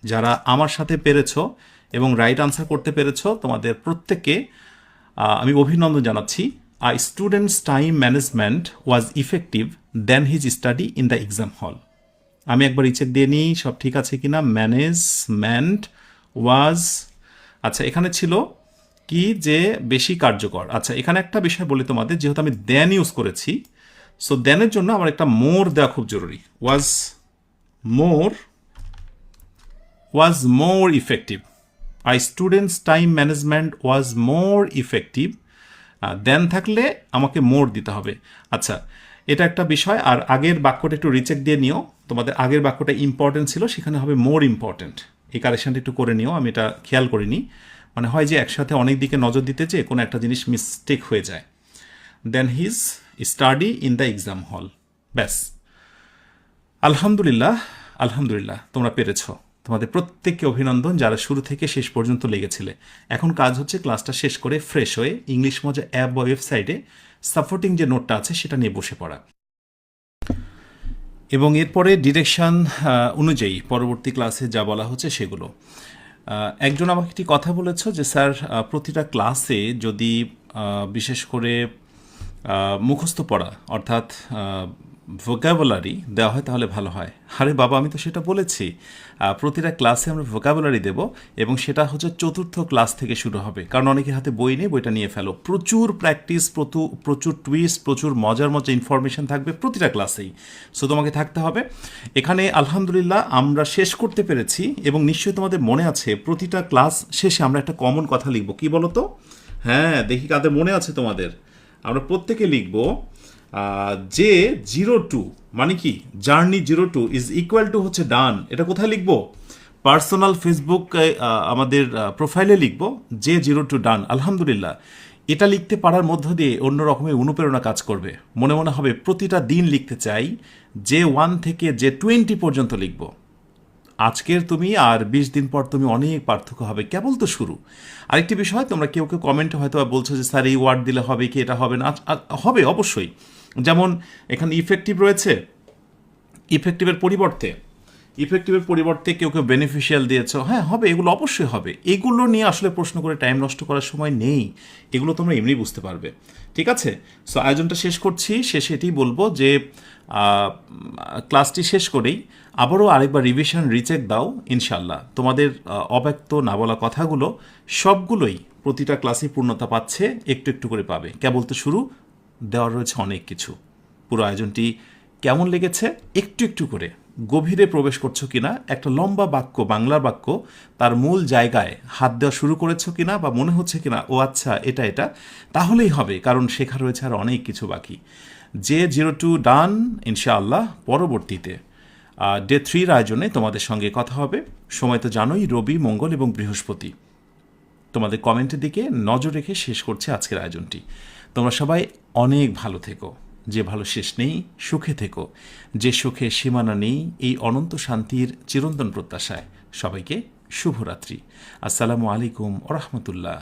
Speaker 1: যারা আমার সাথে পেরেছো এবং রাইট আনসার করতে পেরেছো, তোমাদের প্রত্যেককে আমি অভিনন্দন জানাচ্ছি। Students time management was effective then his study in the exam hall. আমি একবার রিচেক দিয়ে নিই সব ঠিক আছে কিনা। ম্যানেজমেন্ট ওয়াজ, আচ্ছা এখানে ছিল কি যে বেশি কার্যকর। আচ্ছা, এখানে একটা বিষয় বলি তোমাদের, যেহেতু আমি দেন ইউজ করেছি, সো দেনের জন্য আমার একটা মোর দেওয়া খুব জরুরি। Was more effective. Students time management was more effective. Then থাকলে আমাকে মোর দিতে হবে। আচ্ছা, এটা একটা বিষয়। আর আগের বাক্যটা একটু রিচেক দিয়ে নিও, তোমাদের আগের বাক্যটা ইম্পর্টেন্ট ছিল, সেখানে হবে মোর ইম্পর্টেন্ট। এই কারেকশনটা একটু করে নিও, আমি এটা খেয়াল করিনি। মানে হয় যে একসাথে অনেক দিকে নজর দিতে চেয়ে কোনো একটা জিনিস মিস্টেক হয়ে যায়। Then his study in the exam hall. ব্যাস। আলহামদুলিল্লাহ, আলহামদুলিল্লাহ, তোমরা পেরেছো। তোমাদের প্রত্যেককে অভিনন্দন যারা শুরু থেকে শেষ পর্যন্ত লেগেছিলে। এখন কাজ হচ্ছে ক্লাসটা শেষ করে ফ্রেশ হয়ে ইংলিশ মজা অ্যাপ বা ওয়েবসাইটে সাপোর্টিং যে নোটটা আছে সেটা নিয়ে বসে পড়া, এবং এরপরে ডিরেকশন অনুযায়ী পরবর্তী ক্লাসে যা বলা হচ্ছে সেগুলো। একজন আমাকে একটি কথা বলেছো যে স্যার, প্রতিটা ক্লাসে যদি বিশেষ করে মুখস্থ পড়া অর্থাৎ ভোকাবুলারি দেওয়া হয় তাহলে ভালো হয়। আরে বাবা, আমি তো সেটা বলেছি, প্রতিটা ক্লাসে আমরা ভোকাবুলারি দেব, এবং সেটা হচ্ছে চতুর্থ ক্লাস থেকে শুরু হবে। কারণ অনেকের হাতে বই নেই, বইটা নিয়ে ফেলো। প্রচুর প্র্যাকটিস, প্রচুর টুইস্ট, প্রচুর মজার মজার ইনফরমেশন থাকবে প্রতিটা ক্লাসেই। সো তোমাকে থাকতে হবে এখানে। আলহামদুলিল্লাহ আমরা শেষ করতে পেরেছি, এবং নিশ্চয়ই তোমাদের মনে আছে প্রতিটা ক্লাস শেষে আমরা একটা কমন কথা লিখব। কি বলো তো? হ্যাঁ, দেখি কাদের মনে আছে তোমাদের। আমরা প্রত্যেকে লিখব যে 02 মানে কি, জার্নি 02 ইজ ইকুয়াল টু হচ্ছে ডান। এটা কোথায় লিখব? পার্সোনাল ফেসবুক আমাদের প্রোফাইলে লিখব যে 02 ডান। আলহামদুলিল্লাহ, এটা লিখতে পারার মধ্য দিয়ে অন্য রকমের অনুপ্রেরণা কাজ করবে। মনে মনে হবে প্রতিটা দিন লিখতে চাই, যে 1 থেকে যে 20 পর্যন্ত লিখব। আজকের তুমি আর 20 দিন পর তুমি অনেক পার্থক্য হবে, কেবল তো শুরু। আরেকটি বিষয়, তোমরা কেউ কেউ কমেন্টে হয়তো বলছো যে স্যার এই ওয়ার্ড দিলে হবে কি, এটা হবে না। হবে অবশ্যই। যেমন এখানে ইফেক্টিভ রয়েছে, ইফেক্টিভের পরিবর্তে কেউ কেউ বেনিফিশিয়াল দিয়েছো, হ্যাঁ হবে, এগুলো অবশ্যই হবে। এগুলো নিয়ে আসলে প্রশ্ন করে টাইম নষ্ট করার সময় নেই, এগুলো তোমরা এমনি বুঝতে পারবে। ঠিক আছে? সো আয়োজনটা শেষ করছি। শেষে এটাই বলবো যে ক্লাসটি শেষ করেই আবারও আরেকবার রিভিশন রিচেক দাও। ইনশাল্লাহ তোমাদের অব্যক্ত না বলা কথাগুলো সবগুলোই প্রতিটা ক্লাসে পূর্ণতা পাচ্ছে, একটু একটু করে পাবে। কেবল তো শুরু, দেওয়ার রয়েছে অনেক কিছু। পুরো আয়োজনটি কেমন লেগেছে? একটু একটু করে গভীরে প্রবেশ করছো কিনা, একটা লম্বা বাক্য, বাংলা বাক্য, তার মূল জায়গায় হাত দেওয়া শুরু করেছো কিনা, বা মনে হচ্ছে কিনা ও আচ্ছা এটা তাহলেই হবে, কারণ শেখা রয়েছে আর অনেক কিছু বাকি। যে 02 ডান। ইনশাআল্লাহ পরবর্তীতে ডে 3 আয়োজনে তোমাদের সঙ্গে কথা হবে। সময় তো জানোই, রবি, মঙ্গল এবং বৃহস্পতি। তোমাদের কমেন্টের দিকে নজর রেখে শেষ করছে আজকের আয়োজনটি। তোমরা সবাই অনেক ভালো থেকো, যে ভালো শেষ নেই, সুখে থেকো, যে সুখে সীমানা নেই, এই অনন্ত শান্তির চিরন্তন প্রত্যাশায়। সবাইকে শুভরাত্রি। আসসালামু আলাইকুম ওয়া রাহমাতুল্লাহ।